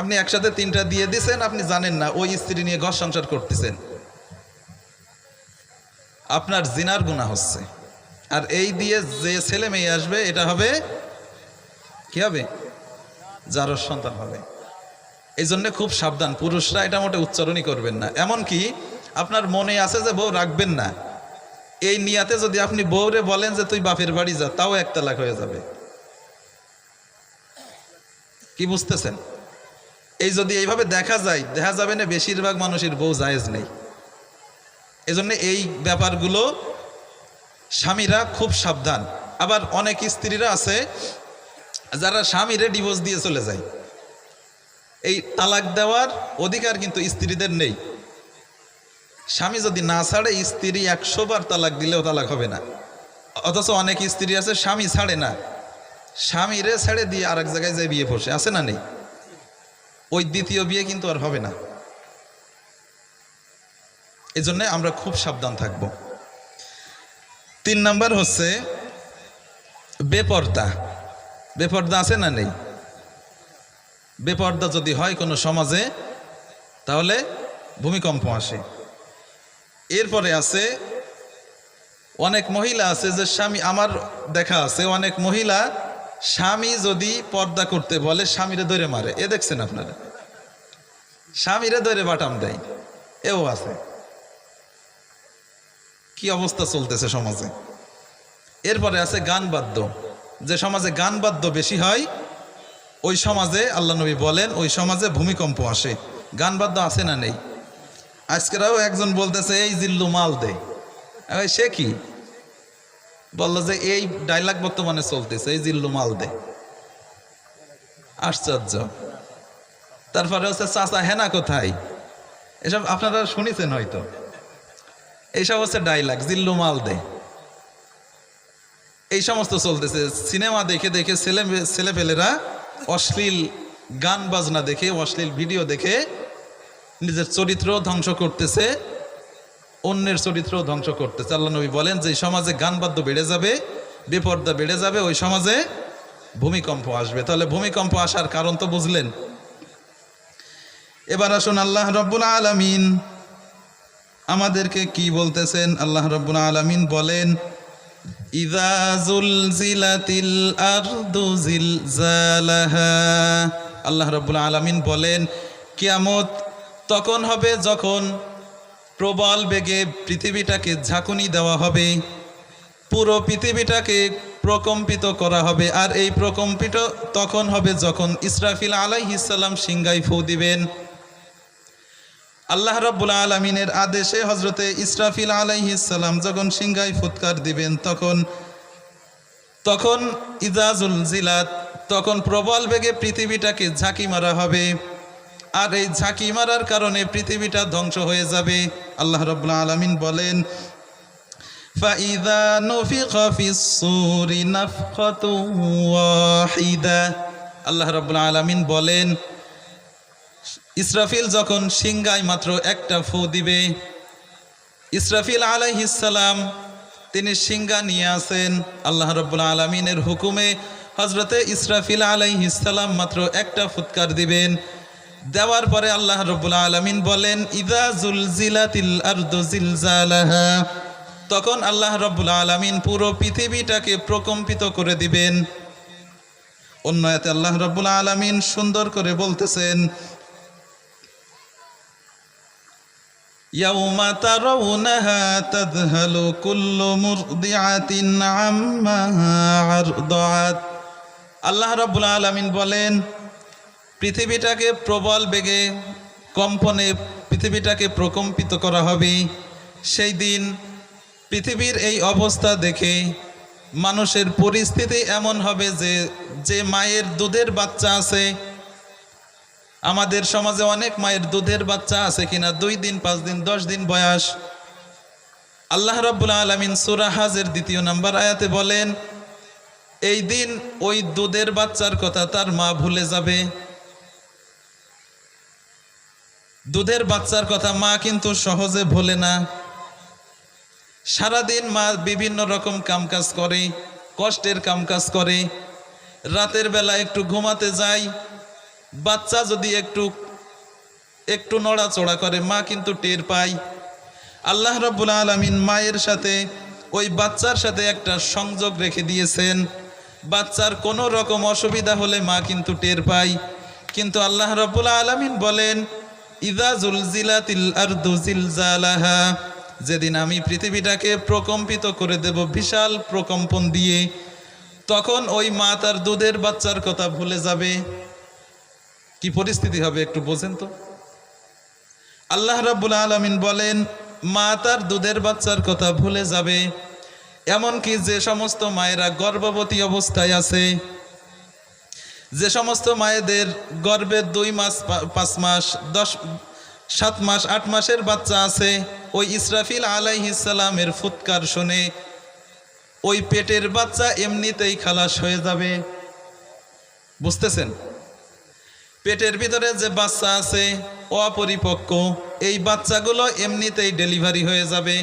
আপনি একসাথে 3টা দিয়ে দিচ্ছেন, আপনি জানেন না ওই স্ত্রী নিয়ে ঘর সংসার করতেছেন, আপনার জিনার গুনাহ হচ্ছে। আর এই দিয়ে যে ছেলে মেয়ে আসবে এটা হবে কি হবে? জারজ সন্তান হবে। এই জন্য খুব সাবধান, পুরুষরা এটা মোটে উচ্চারণই করবেন না। এমনকি আপনার মনে আছে যে বউ রাখবেন না, এই নিয়াতে যদি আপনি বউরে বলেন যে তুই বাপের বাড়ি যা, তাও এক তালাক হয়ে যাবে। কি বুঝতেছেন? এই যদি এইভাবে দেখা যায়, দেখা যাবে না বেশিরভাগ মানুষের বউ জায়েজ নেই। এজন্য এই ব্যাপারগুলো স্বামীরা খুব সাবধান। আবার অনেক স্ত্রীরা আছে যারা স্বামীরে ডিভোর্স দিয়ে চলে যায়। এই তালাক দেওয়ার অধিকার কিন্তু স্ত্রীদের নেই। স্বামী যদি না ছাড়ে, স্ত্রী 100 বার তালাক দিলেও তালাক হবে না। অথচ অনেক স্ত্রী আছে স্বামী ছাড়ে না, স্বামীরে ছেড়ে দিয়ে আরেক জায়গায় যায় বিয়ে বসে, আছে না নেই? ওই দ্বিতীয় বিয়ে কিন্তু আর হবে না। এজন্য আমরা খুব সাবধান থাকব। 3 নাম্বার হচ্ছে বেপর্দা। বেপর্দা আছে না নেই? বেপর্দা যদি হয় কোনো সমাজে, তাহলে ভূমিকম্প আসে। এরপরে আছে অনেক মহিলা আছে যে স্বামী, আমার দেখা আছে অনেক মহিলা স্বামী যদি পর্দা করতে বলে স্বামীরে ধরে মারে, এ দেখছেন আপনারা? স্বামীরে ধরে বাটাম দেয়, এও আছে। কি অবস্থা চলতেছে সমাজে। এরপরে আছে গান বাদ্য, যে সমাজে গান বাদ্য বেশি হয় ওই সমাজে আল্লাহ নবী বলেন ওই সমাজে ভূমিকম্প আসে। গান বাদ্য আছে না নেই? আজকেরাও একজন বলতেছে এই জিল্লু মাল দে, সে কি বললো যে এই ডায়লগ বর্তমানে চলতেছে, এই জিল্লু মাল দে। আশ্চর্য। তারপরে হচ্ছে চাচা হেনা কোথায়, এসব আপনারা শুনেছেন হয়তো। এইসব হচ্ছে ডায়লগ, জিল্লু মাল দে, এই সমস্ত চলতেছে। সিনেমা দেখে দেখে ছেলেপেলেরা অশ্লীল গান বাজনা দেখে, অশ্লীল ভিডিও দেখে নিজের চরিত্র ধ্বংস করতেছে, অন্যের চরিত্র ধ্বংস করতেছে। আল্লাহ নবী বলেন যে সমাজে গান বাদ্য বেড়ে যাবে, বেপর্দা বেড়ে যাবে, ওই সমাজে ভূমিকম্প আসবে। তাহলে ভূমিকম্প আসার কারণ তো বুঝলেন। এবার আসুন আল্লাহ রব্বুল আলামিন আমাদেরকে কি বলতেছেন। আল্লাহ রব্বুল আলামিন বলেন ইযা যুলজিলাতিল আরদু জিলজালাহা। আল্লাহ রব্বুল আলামিন বলেন কিয়ামত তখন হবে যখন প্রবল বেগে পৃথিবীটাকে ঝাঁকুনি দেওয়া হবে, পুরো পৃথিবীটাকে প্রকম্পিত করা হবে। আর এই প্রকম্পিত তখন হবে যখন ইসরাফিল আলাইহিস সালাম সিংহায় ফু দিবেন। আল্লাহ রাব্বুল আলামিনের আদেশে হযরতে ইসরাফিল আলাইহিস সালাম যখন সিংহায় ফুৎকার দিবেন তখন ইযা যুলজিলাত, তখন প্রবল বেগে পৃথিবীটাকে ঝাঁকি মারা হবে। আর এই ঝাঁকি মারার কারণে পৃথিবীটা ধ্বংস হয়ে যাবে। আল্লাহ রাব্বুল আলামিন বলেন ফাইযা নুফিখা ফিস-সূরি নাফখাতুন ওয়াহিদা। আল্লাহ রাব্বুল আলামিন বলেন ইসরাফিল যখন সিংহায় মাত্র একটা ফু দিবে, ইসরাফিল আলাইহিস সালাম তিনি সিংহা নিয়ে আসেন। আল্লাহ রাব্বুল আলামিনের হুকুমে হযরতে ইসরাফিল আলাইহিস সালাম মাত্র একটা ফুৎকার দিবেন। দেওয়ার পরে আল্লাহ রাব্বুল আলামিন বলেন ইযা যুলজিলাতিল আরদু জিলজালাহা, তখন আল্লাহ রাব্বুল আলামিন পুরো পৃথিবীটাকে প্রকম্পিত করে দিবেন। অন্য আয়াতে আল্লাহ রাব্বুল আলামিন সুন্দর করে বলতেছেন ইয়াউমা তারাউনাহা তাযহালু কুল্লু মুরদিআতিন আম্মা আরদাআত। আল্লাহ রাব্বুল আলামিন বলেন পৃথিবীটাকে প্রবল বেগে কম্পনে পৃথিবীটাকে প্রকম্পিত করা হবে। সেই দিন পৃথিবীর এই অবস্থা দেখে মানুষের পরিস্থিতি এমন হবে যে মায়ের দুধের বাচ্চা আছে, আমাদের সমাজে অনেক মায়ের দুধের বাচ্চা আছে কিনা 2 দিন 5 দিন 10 দিন বয়স। আল্লাহ রাব্বুল আলামিন সূরা হাজের 2 নম্বর আয়াতে বলেন এই দিন ওই দুধের বাচ্চার কথা তার মা ভুলে যাবে। দুধের বাচ্চার কথা মা কিন্তু সহজে ভোলে না। সারাদিন মা বিভিন্ন রকম কামকাজ করে, কষ্টের কামকাজ করে, রাতের বেলা একটু ঘুমাতে যায়, বাচ্চা যদি একটু নড়াচড়া করে মা কিন্তু টের পায়। আল্লাহ রাব্বুল আলামিন মায়ের সাথে ওই বাচ্চার সাথে একটা সংযোগ রেখে দিয়েছেন। বাচ্চার কোনো রকম অসুবিধা হলে মা কিন্তু টের পায়। কিন্তু আল্লাহ রাব্বুল আলামিন বলেন ইযা যুলজিলাতিল আরদু জিলজালাহা, যেদিন আমি পৃথিবীটাকে প্রকম্পিত করে দেব বিশাল প্রকম্পন দিয়ে, তখন ওই মা তার দুধের বাচ্চার কথা ভুলে যাবে। কি পরিস্থিতি হবে একটু বোঝেন তো। আল্লাহ রাব্বুল আলামিন বলেন মা তার দুধের বাচ্চার কথা ভুলে যাবে। এমনকি যে সমস্ত মায়েরা গর্ভবতী অবস্থায় আছে, যে সমস্ত মায়েদের গর্ভে 2 মাস 5 মাস 7 মাস 8 মাসের বাচ্চা আছে, ওই ইসরাফিল আলাইহিস সালামের ফুৎকার শুনে ওই পেটের বাচ্চা এমনিতেই খালাস হয়ে যাবে। বুঝতেছেন? পেটের ভিতরে যে বাচ্চা আছে অপরিপক্ক, এই বাচ্চাগুলো এমনিতেই ডেলিভারি হয়ে যাবে।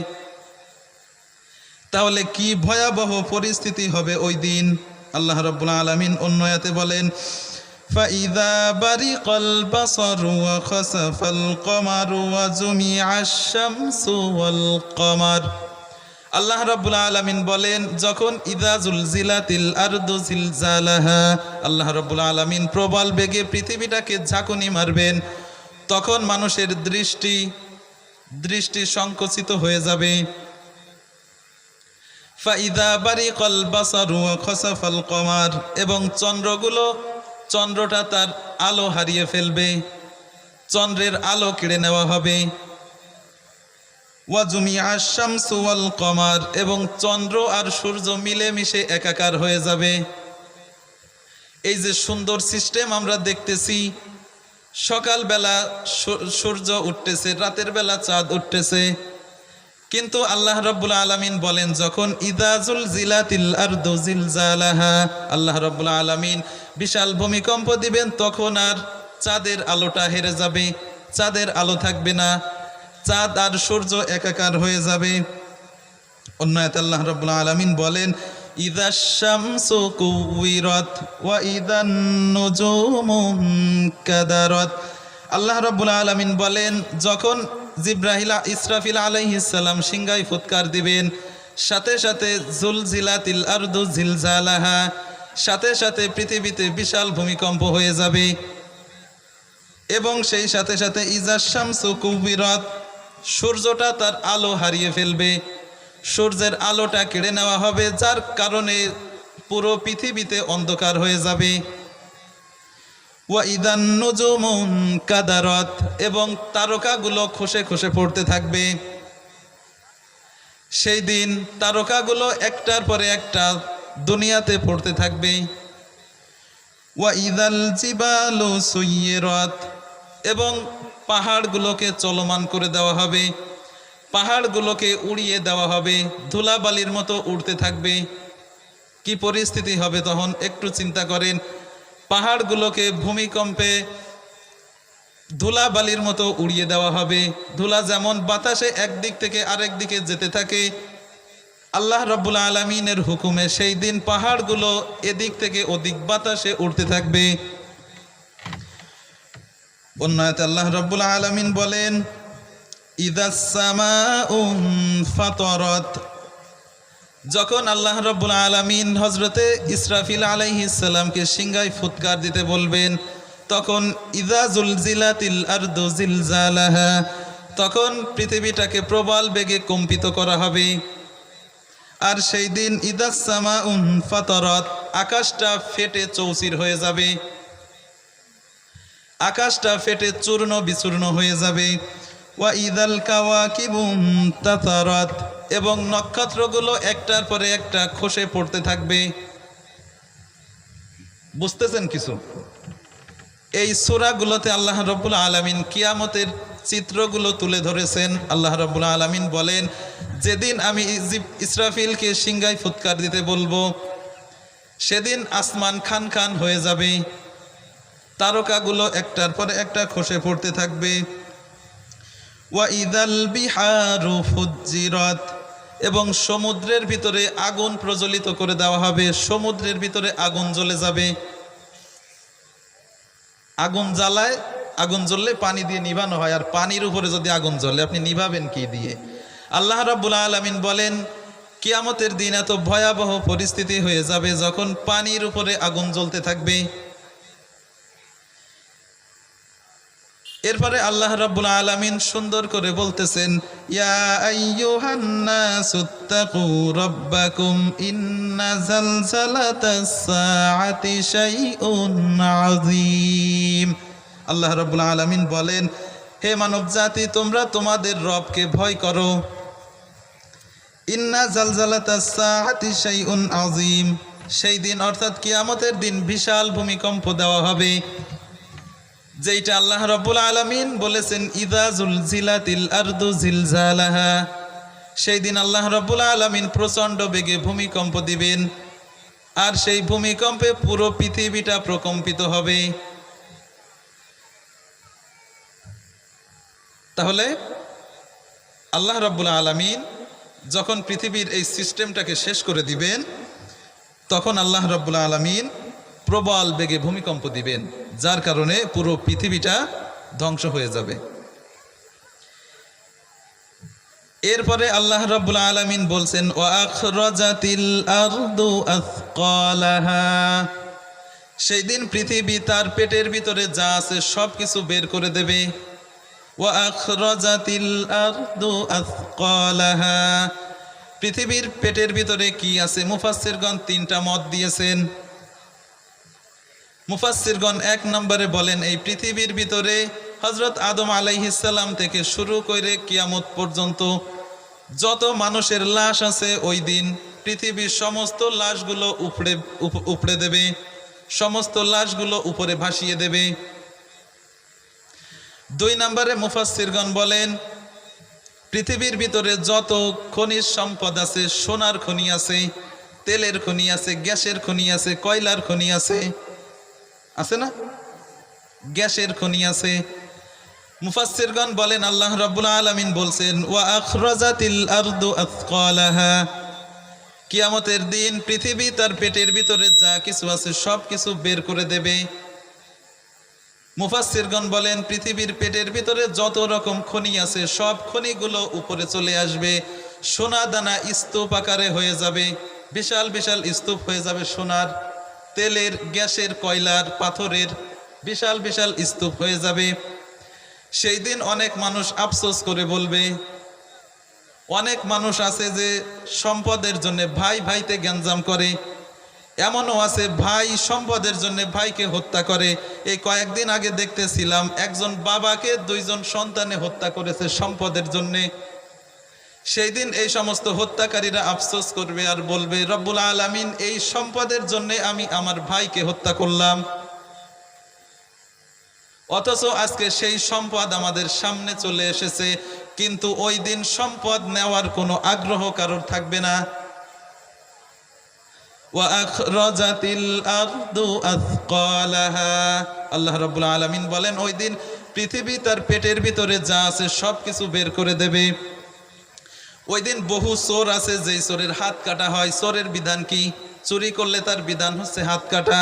তাহলে কি ভয়াবহ পরিস্থিতি হবে ওই দিন। আল্লাহ রাব্বুল আলামিন অন্য আয়াতে বলেন فإذا برق البصر وخسف القمر وجمع الشمس والقمر আল্লাহ রাব্বুল আলামিন বলেন যখন ইযা জুলজিলাতিল আরদু জিলজালাহা আল্লাহ রাব্বুল আলামিন প্রবল বেগে পৃথিবীটাকে ঝাঁকুনি মারবেন তখন মানুষের দৃষ্টি সংকুচিত হয়ে যাবে ফাইদা বারিকাল বাসারু ওয়া খাসাফাল কমার এবং চন্দ্রটা তার আলো হারিয়ে ফেলবে চন্দ্রের আলো কেড়ে নেওয়া হবে ওয়া জুমিআ শামসু ওয়াল কমার এবং চন্দ্র আর সূর্য মিলেমিশে একাকার হয়ে যাবে এই যে সুন্দর সিস্টেম আমরা দেখতেছি সকালবেলা সূর্য উঠতেছে রাতের বেলা চাঁদ উঠতেছে কিন্তু আল্লাহ রাব্বুল আলামিন বলেন যখন ইযা জুলজিলাতিল আরদু জিলজালাহা আল্লাহ রাব্বুল আলামিন বিশাল ভূমিকম্প দিবেন তখন আর চাঁদের আলোটা হেরে যাবে চাঁদের আলো থাকবে না চাঁদ আর সূর্য একাকার হয়ে যাবে অন্য আয়াতে আল্লাহ রাব্বুল আলামিন বলেন ইযা শামসু কুওয়িরাত ওয়া ইযান নুজুমু কাদারাত আল্লাহ রাব্বুল আলামিন বলেন যখন ইসরাফিল আলাইহিস সালাম সিংহায় ফুৎকার দিবেন সাথে সাথে জুলজিলাতিল আরদু জিলজালাহা সাথে সাথে পৃথিবীতে বিশাল ভূমিকম্প হয়ে যাবে এবং সেই সাথে সাথে ইযা শামসু কুওয়িরাত সূর্যটা তার আলো হারিয়ে ফেলবে সূর্যের আলোটা কেড়ে নেওয়া হবে যার কারণে পুরো পৃথিবীতে অন্ধকার হয়ে যাবে ওয়া ইদান নুজুমুন কাদারাত এবং তারকাগুলো খসে খসে পড়তে থাকবে সেই দিন তারকাগুলো একটার পরে একটা দুনিয়াতে পড়তে থাকবে ওয়া ইদাল জিবালু সুয়্যিরাত এবং পাহাড়গুলোকে চলমান করে দেওয়া হবে পাহাড়গুলোকে উড়িয়ে দেওয়া হবে ধুলাবালির মতো উড়তে থাকবে কি পরিস্থিতি হবে তখন একটু চিন্তা করেন পাহাড়গুলোকে ভূমিকম্পে ধুলাবালির মতো উড়িয়ে দেওয়া হবে ধুলা যেমন বাতাসে একদিক থেকে আরেক দিকে যেতে থাকে আল্লাহ রাব্বুল আলামিনের হুকুমে সেই দিন পাহাড়গুলো এদিক থেকে ওদিক বাতাসে উড়তে থাকবে অন্য আয়াতে আল্লাহ রাব্বুল আলামিন বলেন ইযাস সামাউ ফাতারাত যখন আল্লাহ রাব্বুল আলামিন হযরতে ইসরাফিল আলাইহিস সালামকে সিংহায় ফুৎকার দিতে বলবেন তখন ইযা জুলজিলাতিল আরদু জিলজালাহা তখন পৃথিবীটাকে প্রবল বেগে কম্পিত করা হবে আর সেই দিন ইযাস সামাউ ফাতারাত আকাশটা ফেটে চৌচির হয়ে যাবে আকাশটা ফেটে চূর্ণ বিচূর্ণ হয়ে যাবে ওয়া ইযাল কাওয়াকিবু তাতারাত এবং নক্ষত্রগুলো একটার পরে একটা খসে পড়তে থাকবে বুঝতেছেন কিছু এই সূরাগুলোতে আল্লাহ রাব্বুল আলামিন কিয়ামতের চিত্রগুলো তুলে ধরেছেন আল্লাহ রাব্বুল আলামিন বলেন যেদিন আমি ইসরাফিলকে সিংহায় ফুৎকার দিতে বলবো সেদিন আসমান খান খান হয়ে যাবে তারকাগুলো একটার পরে একটা খসে পড়তে থাকবে ওয়া ইযাল বিহারু ফুজ্জিরাত এবং সমুদ্রের ভিতরে আগুন প্রজ্বলিত করে দেওয়া হবে সমুদ্রের ভিতরে আগুন জ্বলে যাবে আগুন জ্বললে পানি দিয়ে নিভানো হয় আর পানির উপরে যদি আগুন জ্বলে আপনি নিভাবেন কি দিয়ে আল্লাহ রাব্বুল আলামিন বলেন কিয়ামতের দিন এত ভয়াবহ পরিস্থিতি হয়ে যাবে যখন পানির উপরে আগুন জ্বলতে থাকবে এরপরে আল্লাহ রাব্বুল আলামিন সুন্দর করে বলতেছেন ইয়া আইয়ুহান নাসুত্তাকু রাব্বাকুম ইন্না জালজালাতাস সাআতি শাইউন আযীম আল্লাহ রাব্বুল আলামিন বলেন হে মানব জাতি তোমরা তোমাদের রবকে ভয় করো ইন্না জালজালাতাস সাআতি শাইউন আযীম সেই দিন অর্থাৎ কিয়ামতের দিন বিশাল ভূমিকম্প দেওয়া হবে যেটা আল্লাহ রাব্বুল আলামিন বলেছেন ইযা জুলজিলাতিল আরদু জিলজালাহা সেই দিন আল্লাহ রাব্বুল আলামিন প্রচণ্ড বেগে ভূমিকম্প দিবেন আর সেই ভূমিকম্পে পুরো পৃথিবীটা প্রকম্পিত হবে তাহলে আল্লাহ রাব্বুল আলামিন যখন পৃথিবীর এই সিস্টেমটাকে শেষ করে দিবেন তখন আল্লাহ রাব্বুল আলামিন প্রবল বেগে ভূমিকম্প দিবেন, যার কারণে পুরো পৃথিবীটা ধ্বংস হয়ে যাবে। এরপরে আল্লাহ রাব্বুল আলামিন বলছেন ওয়া আখরাজাতিল আরদু আথকালাহা, সেই দিন পৃথিবী তার পেটের ভিতরে যা আছে সব কিছু বের করে দেবে। ওয়া আখরাজাতিল আরদু আথকালাহা, পৃথিবীর পেটের ভিতরে কি আছে? মুফাসসিরগণ তিনটা মত দিয়েছেন। মুফাসসিরগণ এক নম্বরে বলেন এই পৃথিবীর ভিতরে হযরত আদম আলাইহিস সালাম থেকে শুরু করে কিয়ামত পর্যন্ত যত মানুষের লাশ আছে ওই দিন পৃথিবীর সমস্ত লাশগুলো উপড়ে দেবে, সমস্ত লাশগুলো উপরে ভাসিয়ে দেবে। দুই নম্বরে মুফাসসিরগণ বলেন পৃথিবীর ভিতরে যত খনিজ সম্পদ আছে, সোনার খনি আছে, তেলের খনি আছে, গ্যাসের খনি আছে, কয়লার খনি আছে, আছে না? গ্যাসের খনি আছে। মুফাসসিরগণ বলেন আল্লাহ রাব্বুল আলামিন বলছেন ওয়া আখরাজাতিল আরদু আথকালাহা, কিয়ামতের দিন পৃথিবী তার পেটের ভিতরে যা কিছু আছে সব কিছু বের করে দেবে। মুফাসসিরগণ বলেন পৃথিবীর পেটের ভিতরে যত রকম খনি আছে সব খনিগুলো উপরে চলে আসবে, সোনা দানা স্তূপ আকারে হয়ে যাবে, বিশাল বিশাল স্তূপ হয়ে যাবে সোনার, তেলের, গ্যাসের, কয়লার, পাথরের বিশাল বিশাল স্তূপ হয়ে যাবে। সেই দিন অনেক মানুষ আফসোস করে বলবে, অনেক মানুষ আছে যে সম্পদের জন্য ভাই ভাইতে গ্যাঞ্জাম করে, এমনও আছে ভাই সম্পদের জন্য ভাইকে হত্যা করে। এই কয়েকদিন আগে দেখতেছিলাম একজন বাবাকে দুইজন সন্তানে হত্যা করেছে সম্পদের জন্যে। সেই দিন এই সমস্ত হত্যাকারীরা আফসোস করবে আর বলবে রব্বুল আলামিন এই সম্পদের জন্য আমি আমার ভাইকে হত্যা করলাম, অথচ আজকে সেই সম্পদ আমাদের সামনে চলে এসেছে, কিন্তু ওই দিন সম্পদ নেওয়ার কোনো আগ্রহ কারোর থাকবে না। ওয়া আখরাজাতিল আরদু আথকালাহা, আল্লাহ রাব্বুল আলামিন বলেন ওই দিন পৃথিবী তার পেটের ভিতরে যা আছে সব কিছু বের করে দেবে। ওই দিন বহু চোর আছে যেই চোরের হাত কাটা হয়। চোরের বিধান কি? চুরি করলে তার বিধান হচ্ছে হাত কাটা।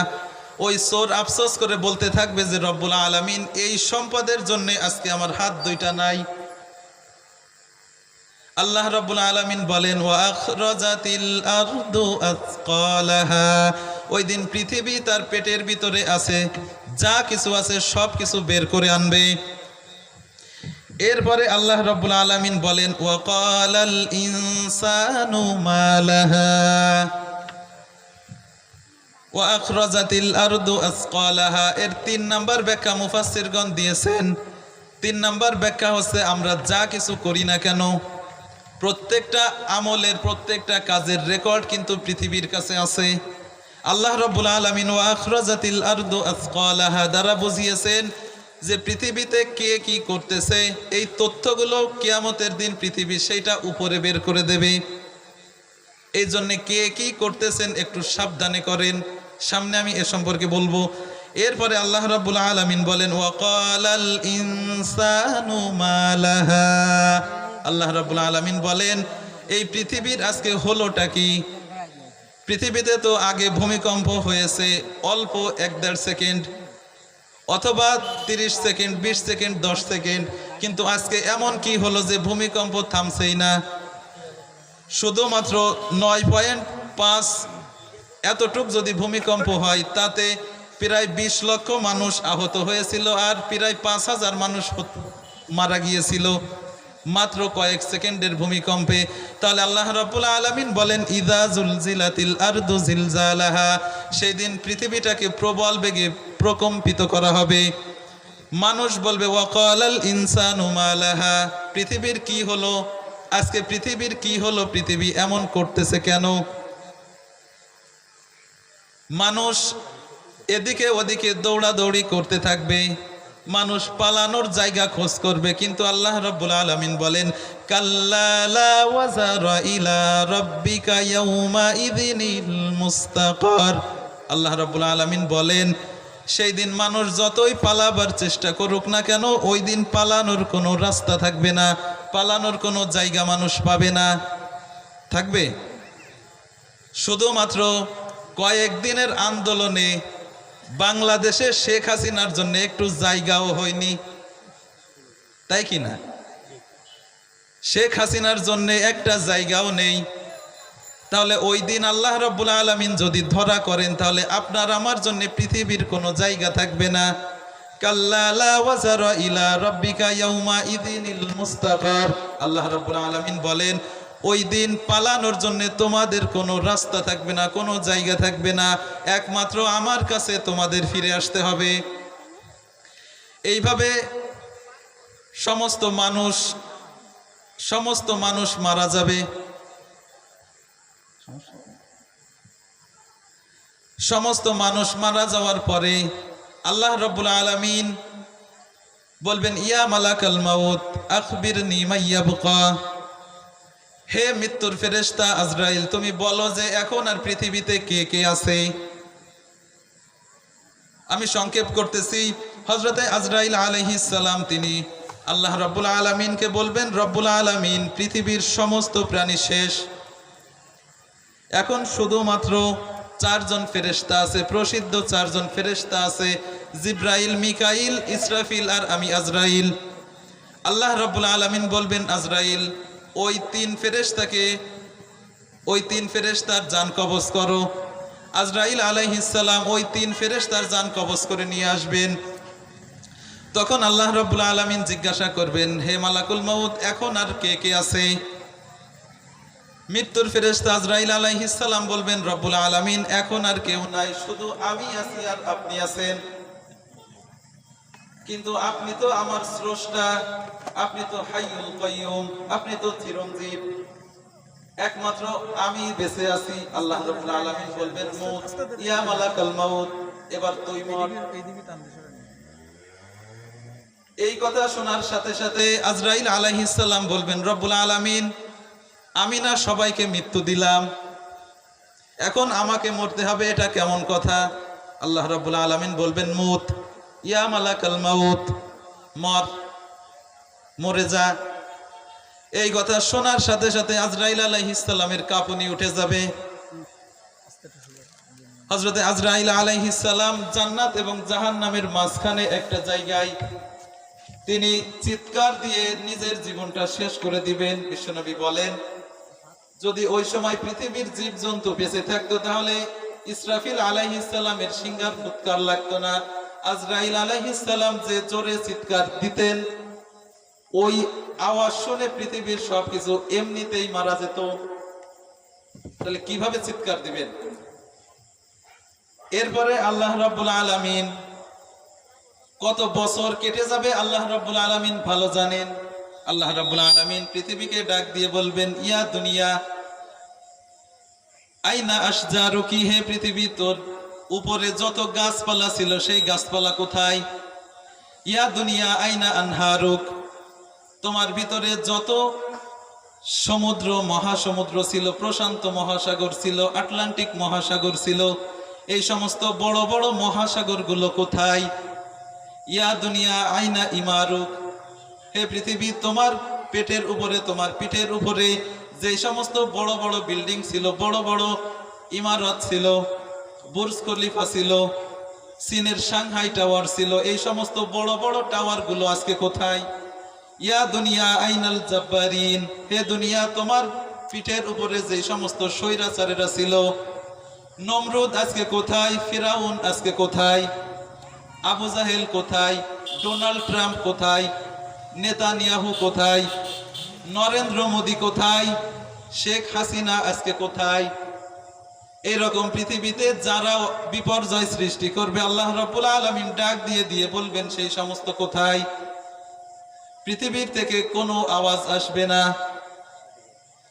ওই চোর আফসোস করে বলতে থাকবে যে রব্বুল আলামিন এই সম্পদের জন্য আজকে আমার হাত দুইটা নাই। আল্লাহ রাব্বুল আলামিন বলেন ওয়া আখরাজাতিল আরদু আথকালাহা, ওই দিন পৃথিবী তার পেটের ভিতরে আছে যা কিছু আছে সব কিছু বের করে আনবে। এরপরে আল্লাহ রাব্বুল আলামিন বলেন ওয়া ক্বালাল ইনসানু মা লাহা ওয়া আখরাজাতিল আরদু আসকালাহা। এর 3 নাম্বার ব্যাখ্যা মুফাসসিরগণ দিয়েছেন। 3 নাম্বার ব্যাখ্যা হচ্ছে আমরা যা কিছু করি না কেন প্রত্যেকটা আমলের, প্রত্যেকটা কাজের রেকর্ড কিন্তু পৃথিবীর কাছে আছে। আল্লাহ রাব্বুল আলামিন ওয়া আখরাজাতিল আরদু আসকালাহা দ্বারা বুঝিয়েছেন যে পৃথিবীতে কে কি করতেছে এই তথ্যগুলো কিয়ামতের দিন পৃথিবী সেইটা উপরে বের করে দেবে। এই জন্য কে কি করতেছেন একটু সাবধানে করেন, সামনে আমি এ সম্পর্কে বলবো। এরপরে আল্লাহ রাব্বুল আলামিন বলেন ওয়া ক্বালাল ইনসানু মা লাহা, আল্লাহ রাব্বুল আলামিন বলেন এই পৃথিবীর আজকে হলোটা কি? পৃথিবীতে তো আগে ভূমিকম্প হয়েছে অল্প 1-1.5 সেকেন্ড অথবা 30 সেকেন্ড, 20 সেকেন্ড, 10 সেকেন্ড, কিন্তু আজকে এমন কি হলো যে ভূমিকম্প থামছেই না। শুধুমাত্র 9.5 এতটুক যদি ভূমিকম্প হয় তাতে প্রায় 20 লক্ষ মানুষ আহত হয়েছিল আর প্রায় 5,000 মানুষ মারা গিয়েছিল মাত্র কয়েক সেকেন্ডের ভূমিকম্পে। তাহলে আল্লাহ রাব্বুল আলামিন বলেন ইযা জুলজিলাতিল আরদু জিলজালাহা, সেই দিন পৃথিবীটাকে প্রবল বেগে প্রকম্পিত করা হবে। মানুষ বলবে ওয়া ক্বালাল ইনসানু মা লাহা, পৃথিবীর কি হলো আজকে? পৃথিবীর কি হলো? পৃথিবী এমন করতেছে কেন? মানুষ এদিকে ওদিকে দৌড়াদৌড়ি করতে থাকবে, মানুষ পালানোর জায়গা খোঁজ করবে, কিন্তু আল্লাহ রাব্বুল আলামিন বলেন কাল্লা লা ওয়াজারা ইলা রাব্বিকা ইয়াউমা ইযিনিল মুস্তাকার। আল্লাহ রাব্বুল আলামিন বলেন সেই দিন মানুষ যতই পালাবার চেষ্টা করুক না কেন ওই দিন পালানোর কোনো রাস্তা থাকবে না, পালানোর কোনো জায়গা মানুষ পাবে না। থাকবে শুধুমাত্র কয়েকদিনের আন্দোলনে বাংলাদেশে শেখ হাসিনার জন্য একটু জায়গাও হয়নি, তাই কি না? শেখ হাসিনার জন্য একটা জায়গাও নেই। তাহলে ওই দিন আল্লাহ রাব্বুল আলামিন যদি ধরা করেন, তাহলে আপনার আমার জন্য পৃথিবীর কোনো জায়গা থাকবে না। কাল্লা লা ওয়াজারা ইলা রাব্বিকা ইয়াউমা ইযিনিল মুস্তাকার। আল্লাহ রাব্বুল আলামিন বলেন, ওই দিন পালানোর জন্য তোমাদের কোনো রাস্তা থাকবে না, কোনো জায়গা থাকবে না, একমাত্র আমার কাছে তোমাদের ফিরে আসতে হবে। এইভাবে সমস্ত মানুষ মারা যাবে। সমস্ত মানুষ মারা যাওয়ার পরে আল্লাহ রাব্বুল আলামিন বলবেন, ইয়া মালাকাল মাউত আখবিরনি মা ইয়াবকা। হে মৃত্যুর ফেরেশতা আজরাইল, তুমি বলো যে এখন আর পৃথিবীতে কে কে আছে। আমি সংক্ষেপ করতেছি। হযরতে আজরাইল আলাইহিস সালাম তিনি আল্লাহ রাব্বুল আলামিনকে বলবেন, রব্বুল আলামিন, পৃথিবীর সমস্ত প্রাণী শেষ, এখন শুধুমাত্র 4 জন ফেরেশতা আছে, প্রসিদ্ধ 4 জন ফেরেশতা আছে, জিব্রাইল, মিকাইল, ইসরাফিল আর আমি আজরাইল। আল্লাহ রাব্বুল আলামিন বলবেন, আজরাইল, ওই 3 ফেরেশতার জান কবজ করো। আজরাইল আলাইহিস সালাম ওই 3 ফেরেশতার জান কবজ করে নিয়ে আসবেন। তখন আল্লাহ রাব্বুল আলামিন জিজ্ঞাসা করবেন, হে মালাকুল মাউত, এখন আর কে কে আছে? মৃত্যুর ফেরেশতা আজরাইল আলাইহিস সালাম বলবেন, রব্বুল আলামিন, এখন আর কেউ নাই, শুধু আমি আছি আর আপনি আছেন। কিন্তু আপনি তো আমার স্রষ্টা, আপনি তো হাইয়ুল কাইয়ুম, আপনি তো চিরঞ্জীব, একমাত্র আমি বেঁচে আছি। আল্লাহ রাব্বুল আলামিন বলবেন, মউত, ইয়া মালাকাল মাউত, এবার তুই মর। এই কথা শোনার সাথে সাথে আজরাইল আলাইহিস সালাম বলবেন, রব্বুল আলামিন, আমি না সবাইকে মৃত্যু দিলাম, এখন আমাকে মরতে হবে, এটা কেমন কথা? আল্লাহ রাব্বুল আলামিন বলবেন, মউত, ইয়া মালাকাল মাউত, মরে যা। এই কথা শোনার সাথে সাথে আজরাইল আলাইহিস সালামের কাঁপুনি উঠে যাবে। হযরতে আজরাইল আলাইহিস সালাম জান্নাত এবং জাহান্নামের মাঝখানে একটা জায়গায় তিনি চিৎকার দিয়ে নিজের জীবনটা শেষ করে দিবেন। বিশ্বনবী বলেন, যদি ওই সময় পৃথিবীর জীবজন্তু বেঁচে থাকতো, তাহলে ইসরাফিল আলাইহিস সালামের সিংহার ফুৎকার লাগতো না। আজরাইল আলাইহিস সালাম যে জোরে চিৎকার দিতেন, ওই আওয়াজ শুনে পৃথিবীর সবকিছু এমনিতেই মারা যেত। তাহলে কিভাবে চিৎকার দিবেন? এরপরে আল্লাহ রাব্বুল আলামিন, কত বছর কেটে যাবে আল্লাহ রাব্বুল আলামিন ভালো জানেন। আল্লাহ রাব্বুল আলামিন পৃথিবীকে ডাক দিয়ে বলবেন, ইয়া দুনিয়া আইনা আশজারুকি, হে পৃথিবী, তোর উপরে যত গাছপালা ছিল সেই গাছপালা কোথায়? ইয়া দুনিয়া আইনা আনহারুক, তোমার ভিতরে যত সমুদ্র, মহাসমুদ্র ছিল, প্রশান্ত মহাসাগর ছিল, আটলান্টিক মহাসাগর ছিল, এই সমস্ত বড় বড় মহাসাগরগুলো কোথায়? ইয়া দুনিয়া আইনা ইমারুক, হে পৃথিবী, তোমার পেটের উপরে, তোমার পিঠের উপরে যে সমস্ত বড় বড় বিল্ডিং ছিল, বড় বড় ইমারত ছিল, বুর্জ খলিফা ছিল, চীনের সাংহাই টাওয়ার ছিল, এই সমস্ত বড় বড় টাওয়ার গুলো আজকে কোথায়? ইয়া দুনিয়া আইনাল জাব্বারিন, হে দুনিয়া, তোমার পিঠের উপরে যে সমস্ত স্বৈরাচারেরা ছিল, নমরুদ আজকে কোথায়? ফিরাউন আজকে কোথায়? আবু জাহেল কোথায়? ডোনাল্ড ট্রাম্প কোথায়? নেতানিয়াহু কোথায়? নরেন্দ্র মোদী কোথায়? শেখ হাসিনা আজকে কোথায়? এরকম পৃথিবীতে যারা বিপর্যয় সৃষ্টি করবে, আল্লাহ রাব্বুল আলামিন ডাক দিয়ে দিয়ে বলবেন, সেই সমস্ত কোথায়? পৃথিবীর থেকে কোনো আওয়াজ আসবে না।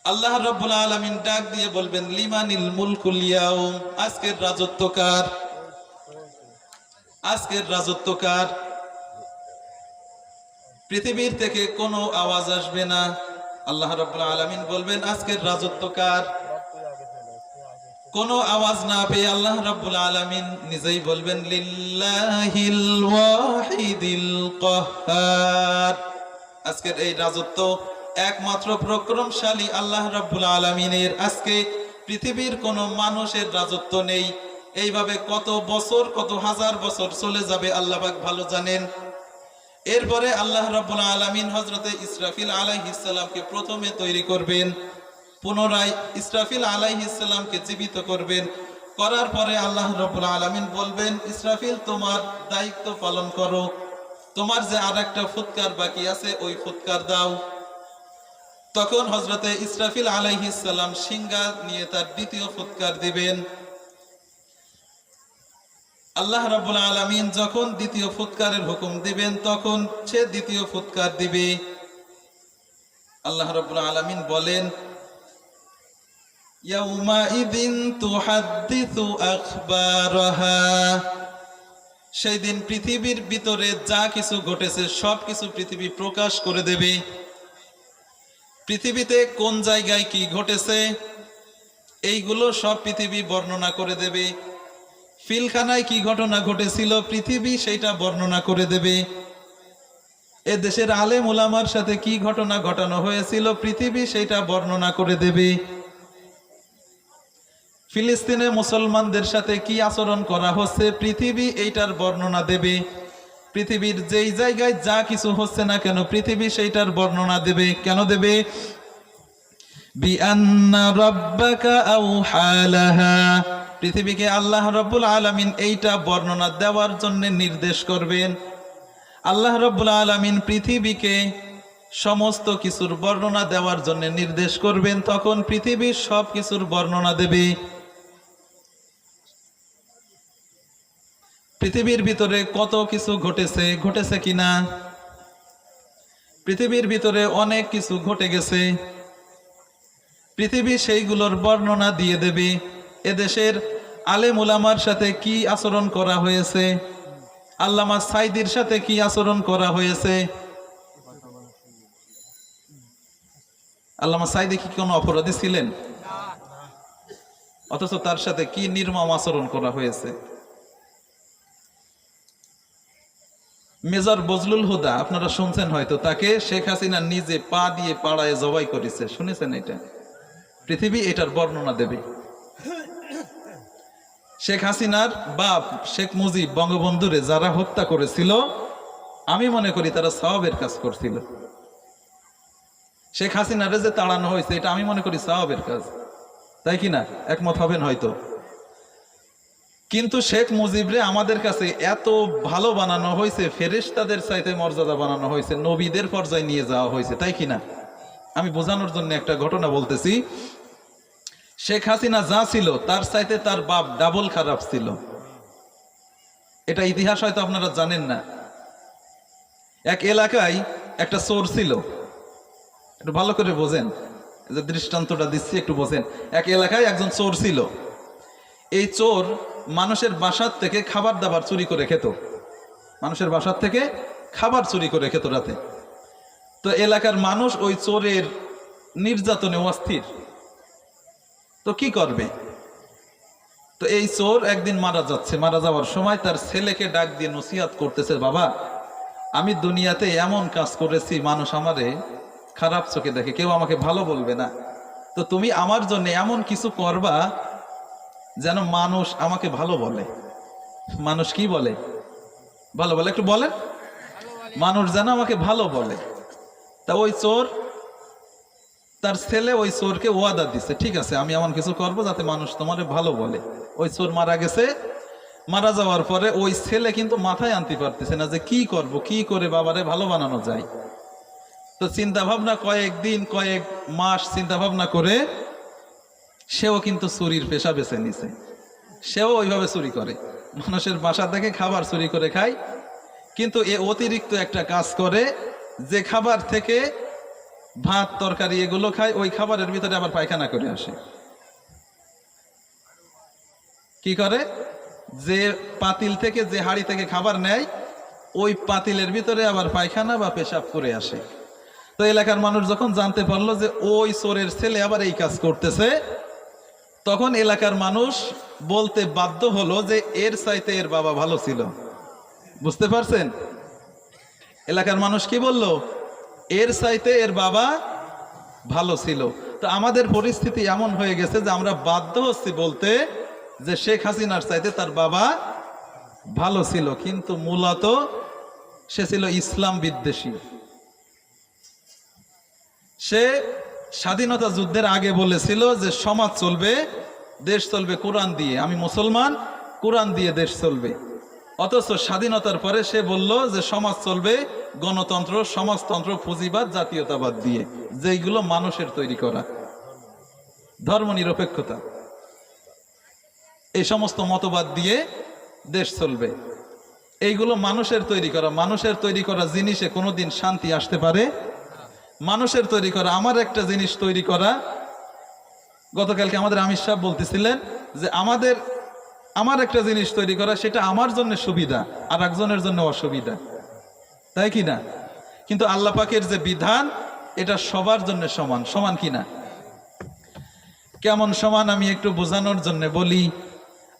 আল্লাহ রাব্বুল আলামিন ডাক দিয়ে বলবেন, লিমানিল মুলকুল ইয়াউম, আজকের রাজত্ব কার? আজকের রাজত্ব কার? পৃথিবীর থেকে কোনো আওয়াজ আসবে না। আল্লাহ রাব্বুল আলামিন বলবেন, আজকের রাজত্ব কার? কোনো আওয়াজ না পেয়ে আল্লাহ রাব্বুল আলামিন নিজেই বলবেন, লিল্লাহিল ওয়াহিদিল কাহ্হার, আজকের এই রাজত্ব একমাত্র পরাক্রমশালী আল্লাহ রাব্বুল আলামিনের। আজকে পৃথিবীর কোনো মানুষের রাজত্ব নেই, এইভাবে কত বছর, কত হাজার বছর চলে যাবে আল্লাহ পাক ভালো জানেন। এরপরে আল্লাহ রাব্বুল আলামিন হযরতে ইসরাফিল আলাইহিস সালামকে প্রথমে তৈরি করবেন, পুনরায় ইসরাফিল আলাইহিস সালামকে জীবিত করবেন। করার পরে আল্লাহ রাব্বুল আলামিন বলবেন, ইসরাফিল তোমার দায়িত্ব পালন করো, তোমার যে আরেকটা ফুৎকার বাকি আছে ওই ফুৎকার দাও। তখন হযরতে ইসরাফিল আলাইহিস সালাম সিংহা নিয়ে তার দ্বিতীয় ফুৎকার দিবেন। আল্লাহ রাব্বুল আলামিন যখন দ্বিতীয় ফুৎকারের হুকুম দিবেন তখন সে দ্বিতীয় ফুৎকার দিবে। আল্লাহ রাব্বুল আলামিন বলেন, ইয়াউমাইযিন তুহাদ্দিসু আখবারাহা, সেই দিন পৃথিবীর ভিতরে যা কিছু ঘটেছে সব কিছু পৃথিবী প্রকাশ করে দেবে। পৃথিবীতে কোন জায়গায় কি ঘটেছে এইগুলো সব পৃথিবী বর্ণনা করে দেবে। ফিলখানায় কি ঘটনা ঘটেছিল পৃথিবী সেইটা বর্ণনা করে দেবে। এ দেশের আলেম উলামার সাথে কি ঘটনা ঘটানো হয়েছিল পৃথিবী সেইটা বর্ণনা করে দেবে। ফিলিস্তিনে মুসলমানদের সাথে কি আচরণ করা হচ্ছে পৃথিবী এইটার বর্ণনা দেবে। পৃথিবীর যেই জায়গায় যা কিছু হচ্ছে না কেন পৃথিবী সেইটার বর্ণনা দেবে। কেন দেবে? বিআন্না রাব্বাকা আওহা লাহা, পৃথিবীকে আল্লাহ রাব্বুল আলামিন এইটা বর্ণনা দেওয়ার জন্য নির্দেশ করবেন। আল্লাহ রাব্বুল আলামিন পৃথিবীকে সমস্ত কিছুর বর্ণনা দেওয়ার জন্য নির্দেশ করবেন, তখন পৃথিবীর সব কিছুর বর্ণনা দেবে। পৃথিবীর ভিতরে কত কিছু ঘটেছে কিনা, পৃথিবীর ভিতরে অনেক কিছু ঘটে গেছে, পৃথিবী সেইগুলোর বর্ণনা দিয়ে দেবে। এদেশের আলেম উলামার সাথে কি আচরণ করা হয়েছে, আল্লামা সাইদির সাথে কি আচরণ করা হয়েছে। আল্লামা সাইদি কি কোনো অপরাধী ছিলেন? অথচ তার সাথে কি নির্মম আচরণ করা হয়েছে। মেজর বজলুল হুদা আপনারা শুনছেন হয়তো, তাকে শেখ হাসিনা নিজে পা দিয়ে পাড়ায় জবাই করেছে, শুনেছেন? এটা পৃথিবী এটার বর্ণনা দেবে। শেখ হাসিনার বাপ শেখ মুজিব বঙ্গবন্ধুরে যারা হত্যা করেছিল আমি মনে করি তারা সওয়াবের কাজ করছিল। শেখ হাসিনারে যে তাড়ানো হয়েছে এটা আমি মনে করি সওয়াবের কাজ, তাই কি না? একমত হবেন হয়তো। কিন্তু শেখ মুজিবরে আমাদের কাছে এত ভালো বানানো হয়েছে, ফেরেশতাদের চাইতে মর্যাদা বানানো হয়েছে, নবীদের পর্যায়ে নিয়ে যাওয়া হয়েছে, তাই কি না? আমি বোঝানোর জন্য একটা ঘটনা বলতেছি। শেখ হাসিনা যা ছিল তার চাইতে তার বাপ ডাবল খারাপ ছিল। এটা ইতিহাস হয়তো আপনারা জানেন না। এক এলাকায় একটা চোর ছিল, একটু ভালো করে বোঝেন, যে দৃষ্টান্তটা দিচ্ছি একটু বোঝেন। এক এলাকায় একজন চোর ছিল। এই চোর মানুষের বাসার থেকে খাবার দাবার চুরি করে খেত, মানুষের বাসার থেকে খাবার চুরি করে খেত রাতে। তো এলাকার মানুষ ওই চোরের নির্যাতনে অস্থির, তো কি করবে? তো এই চোর একদিন মারা যাচ্ছে, মারা যাওয়ার সময় তার ছেলেকে ডাক দিয়ে নসিহত করতেছে, বাবা আমি দুনিয়াতে এমন কাজ করেছি মানুষ আমারে খারাপ চোখে দেখে, কেউ আমাকে ভালো বলবে না, তো তুমি আমার জন্য এমন কিছু করবা যেন মানুষ আমাকে ভালো বলে। মানুষ কি বলে? ভালো বলে, একটু বলেন। মানুষ যেন আমাকে ভালো বলে। তা ওই চোর, তার ছেলে ওই চোরকে ওয়াদা দিছে, ঠিক আছে আমি এমন কিছু করব যাতে মানুষ তোমারে ভালো বলে। ওই চোর মারা গেছে। মারা যাওয়ার পরে ওই ছেলে কিন্তু মাথায় আনতে পারতেছে না যে কি করব, কি করে বাবারে ভালো বানানো যায়। তো চিন্তা ভাবনা কয়েক মাস চিন্তা ভাবনা করে সেও কিন্তু চুরির পেশা বেছে নিছে। সেও ওইভাবে চুরি করে, মানুষের বাসা থেকে খাবার চুরি করে খায়। কিন্তু এ অতিরিক্ত একটা কাজ করে, যে খাবার থেকে ভাত তরকারি এগুলো খায় ওই খাবারের ভিতরে আবার পায়খানা করে আসে। কি করে? যে পাতিল থেকে, যে হাড়ি থেকে খাবার নেয় ওই পাতিলের ভিতরে আবার পায়খানা বা পেশাব করে আসে। তো এলাকার মানুষ যখন জানতে পারলো যে ওই চোরের ছেলে আবার এই কাজ করতেছে, তখন এলাকার মানুষ বলতে বাধ্য হলো যে এর চাইতে এর বাবা ভালো ছিল। বুঝতে পারছেন? এলাকার মানুষ কি বলল? এর চাইতে এর বাবা ভালো ছিল। তো আমাদের পরিস্থিতি এমন হয়ে গেছে যে আমরা বাধ্য হচ্ছি বলতে যে শেখ হাসিনার চাইতে তার বাবা ভালো ছিল, কিন্তু মূলত সে ছিল ইসলাম বিদ্বেষী। সে স্বাধীনতা যুদ্ধের আগে বলেছিল যে সমাজ চলবে, দেশ চলবে কোরআন দিয়ে, আমি মুসলমান, কোরআন দিয়ে দেশ চলবে। অথচ স্বাধীনতার পরে সে বলল যে সমাজ চলবে গণতন্ত্র, সমাজতন্ত্র, পুঁজিবাদ, জাতীয়তাবাদ দিয়ে, যেইগুলো মানুষের তৈরি করা, ধর্মনিরপেক্ষতা, এই সমস্ত মতবাদ দিয়ে দেশ চলবে। এইগুলো মানুষের তৈরি করা, মানুষের তৈরি করা জিনিসে কোনোদিন শান্তি আসতে পারে? মানুষের তৈরি করা, আমার একটা জিনিস তৈরি করা, গতকালকে আমাদের আমির সাহেব বলতেছিলেন যে আমার একটা জিনিস তৈরি করা, সেটা আমার জন্য সুবিধা, আর একজনের জন্য অসুবিধা, তাই কি না? কিন্তু আল্লাহ পাকের যে বিধান, এটা সবার জন্য সমান, সমান কি না? কেমন সমান আমি একটু বোঝানোর জন্য বলি।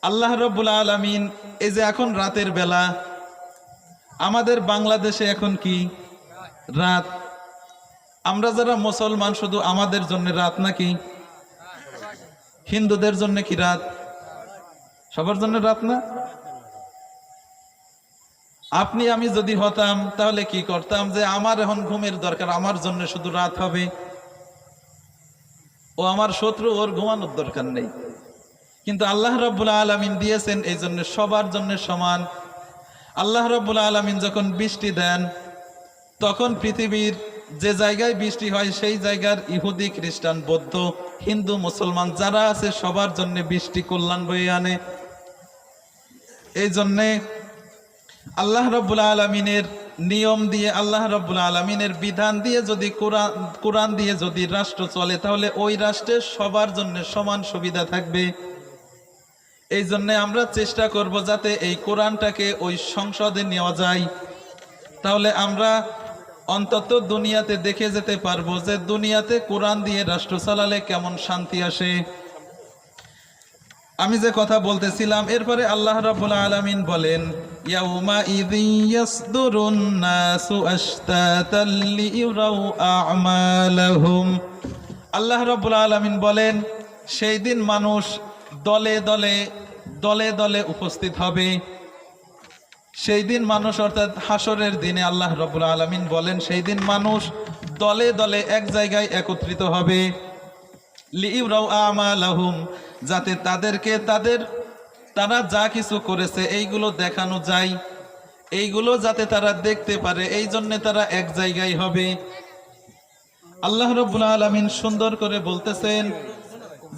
আল্লাহ রাব্বুল আলামিন, এই যে এখন রাতের বেলা, আমাদের বাংলাদেশে এখন কি রাত? আমরা যারা মুসলমান শুধু আমাদের জন্য রাত নাকি হিন্দুদের জন্য কি রাত? সবার জন্য রাত না? আপনি আমি যদি হতাম তাহলে কি করতাম, যে আমার এখন ঘুমের দরকার, আমার জন্য শুধু রাত হবে, ও আমার শত্রু, ওর ঘুমানোর দরকার নেই। কিন্তু আল্লাহ রাব্বুল আলামিন দিয়েছেন এই জন্য সবার জন্য সমান। আল্লাহ রাব্বুল আলামিন যখন বৃষ্টি দেন, তখন পৃথিবীর যে জায়গায় বৃষ্টি হয় সেই জায়গার ইহুদি, খ্রিস্টান, বৌদ্ধ, হিন্দু, মুসলমান যারা আছে সবার জন্য বৃষ্টি কল্যাণ বয়ে আনে। এই জন্যে আল্লাহ রাব্বুল আলামিনের নিয়ম দিয়ে, আল্লাহ রাব্বুল আলামিনের বিধান দিয়ে যদি কোরআন দিয়ে যদি রাষ্ট্র চলে, তাহলে ওই রাষ্ট্রের সবার জন্য সমান সুবিধা থাকবে। এই জন্য আমরা চেষ্টা করব যাতে এই কোরআনটাকে ওই সংসদে নেওয়া যায়, তাহলে আমরা অন্তত দুনিয়াতে দেখে যেতে পারবো যে দুনিয়াতে কোরআন দিয়ে রাষ্ট্র চালালে কেমন শান্তি আসে। আমি যে কথা বলতেছিলাম, এরপরে আল্লাহ রাব্বুল আলামিন বলেন, ইয়াউমা ইযিন ইয়াসদুরুন নাসু আশতাতাল লিইরাউ আ'মালাহুম। আল্লাহ রাব্বুল আলামিন বলেন, সেই দিন মানুষ দলে দলে দলে দলে উপস্থিত হবে। সেই দিন মানুষ, অর্থাৎ হাসরের দিনে আল্লাহ রাব্বুল আলামিন বলেন, সেই দিন মানুষ দলে দলে এক জায়গায় একত্রিত হবে। লিইরাউ আ'মালাহুম, যাতে তাদেরকে তারা যা কিছু করেছে এইগুলো দেখানো যায়, এইগুলো যাতে তারা দেখতে পারে, এই জন্য তারা এক জায়গায় হবে। আল্লাহ রাব্বুল আলামিন সুন্দর করে বলতেছেন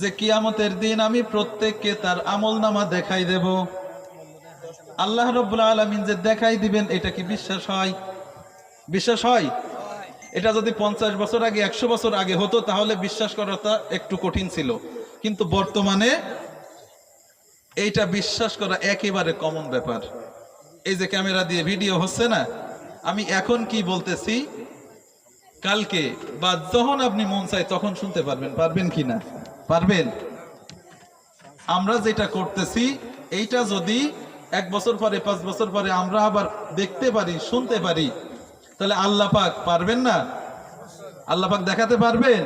যে কিয়ামতের দিন আমি প্রত্যেককে তার আমলনামা দেখাই দেব। আল্লাহ রাব্বুল আলামিন যে দেখাই দিবেন, এটা কি বিশ্বাস হয়? বিশ্বাস হয়? এটা যদি 50 বছর আগে, 100 বছর আগে হতো তাহলে বিশ্বাস করাটা একটু কঠিন ছিল, কিন্তু বর্তমানে এইটা বিশ্বাস করা একেবারে কমন ব্যাপার। এই যে ক্যামেরা দিয়ে ভিডিও হচ্ছে না, আমি এখন কি বলতেছি কালকে বা যখন আপনি মন চায় তখন শুনতে পারবেন। পারবেন কি না? পারবেন। আমরা যেটা করতেছি এইটা যদি 1 বছর পরে, 5 বছর পরে আমরা আবার দেখতে পারি, শুনতে পারি, তাহলে আল্লাহ পাক পারবেন না? আল্লাহ পাক দেখাতে পারবেন।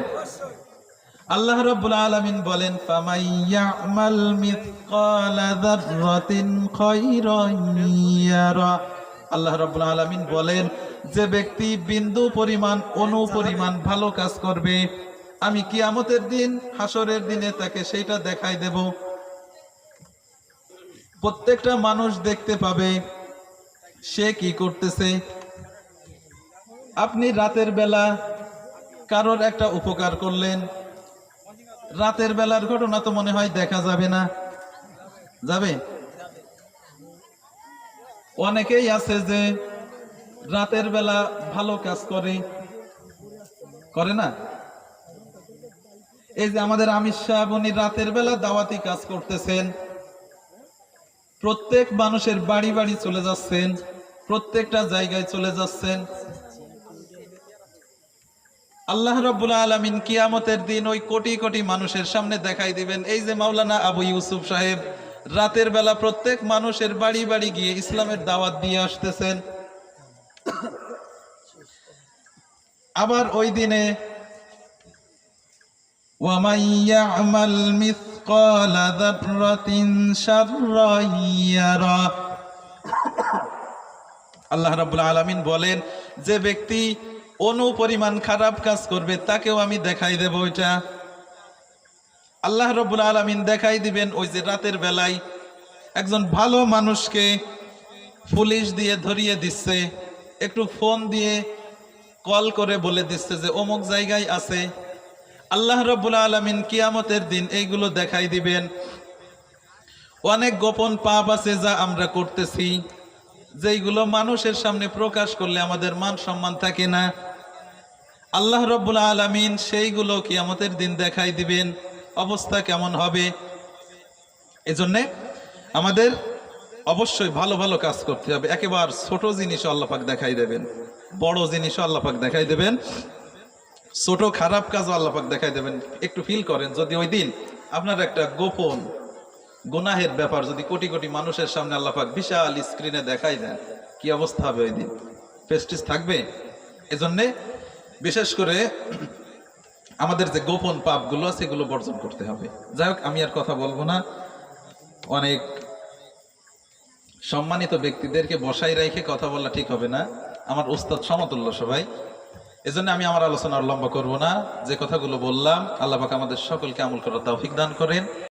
আল্লাহ রাব্বুল আলামিন বলেন, ফামাইয়ামাল মিসকালা যাররাতিন খায়রান ইয়ারা। আল্লাহ রাব্বুল আলামিন বলেন, যে ব্যক্তি বিন্দু পরিমাণ, অণু পরিমাণ ভালো কাজ করবে, আমি কিয়ামতের দিন, হাসরের দিনে তাকে সেইটা দেখাই দেব। প্রত্যেকটা মানুষ দেখতে পাবে সে কি করতেছে। আপনি রাতের বেলা কারোর একটা উপকার করলেন, রাতের বেলার ঘটনা তো মনে হয় দেখা যাবে না? যাবে? অনেকেই আছে যে রাতের বেলা ভালো কাজ করে না? এই যে আমাদের আমির সাহেব, উনি রাতের বেলা দাওয়াতি কাজ করতেছেন, প্রত্যেক মানুষের বাড়ি বাড়ি চলে যাচ্ছেন, প্রত্যেকটা জায়গায় চলে যাচ্ছেন। আল্লাহ রাব্বুল আলামিন কিয়ামতের দিন ওই কোটি কোটি মানুষের সামনে দেখাই দিবেন, এই যে মাওলানা আবু ইউসুফ সাহেব রাতের বেলা প্রত্যেক মানুষের বাড়ি বাড়ি গিয়ে ইসলামের দাওয়াত দিয়ে আসতেছেন। আবার ওই দিনে ওয়া মান ইয়া'মাল মিসকালা যাররাতিন শাররান ইয়ারা। আল্লাহ রাব্বুল আলামিন বলেন, যে ব্যক্তি অণু পরিমাণ খারাপ কাজ করবে তাকেও আমি দেখাই দেব। ওইটা আল্লাহ রাব্বুল আলামিন দেখাই দিবেন। ওই যে রাতের বেলায় একজন ভালো মানুষকে পুলিশ দিয়ে ধরিয়ে দিচ্ছে, একটু ফোন দিয়ে কল করে বলে দিচ্ছে যে অমুক জায়গায় আছে, আল্লাহ রাব্বুল আলামিন কিয়ামতের দিন এইগুলো দেখাই দিবেন। অনেক গোপন পাপ আছে যা আমরা করতেছি, যেইগুলো মানুষের সামনে প্রকাশ করলে আমাদের মান সম্মান থাকে না। আল্লাহ রাব্বুল আলামিন সেইগুলো কিয়ামতের দিন দেখাই দিবেন। অবস্থা কেমন হবে? এজন্য আমাদের অবশ্যই ভালো ভালো কাজ করতে হবে। একেবারে ছোট জিনিসও আল্লাহ পাক দেখাই দেবেন, বড় জিনিসও আল্লাহ পাক দেখাই দেবেন, ছোট খারাপ কাজও আল্লাহ পাক দেখাই দেবেন। একটু ফিল করেন, যদি ওই দিন আপনার একটা গোপন গুনাহের ব্যাপার যদি কোটি কোটি মানুষের সামনে আল্লাহ পাক বিশাল স্ক্রিনে দেখাই দেন, কি অবস্থা হবে ওই দিন? প্রেস্টিজ থাকবে? এজন্যে বিশেষ করে আমাদের যে গোপন পাপগুলো আছে এগুলো বর্জন করতে হবে। যাই হোক, আমি আর কথা বলবো না। অনেক সম্মানিত ব্যক্তিদেরকে বসাই রেখে কথা বলা ঠিক হবে না, আমার উস্তাদ সমতুল্য সবাই। এজন্য আমি আমার আলোচনা লম্বা করব না। যে কথাগুলো বললাম, আল্লাহ পাক আমাদের সকলকে আমল করার তৌফিক দান করেন।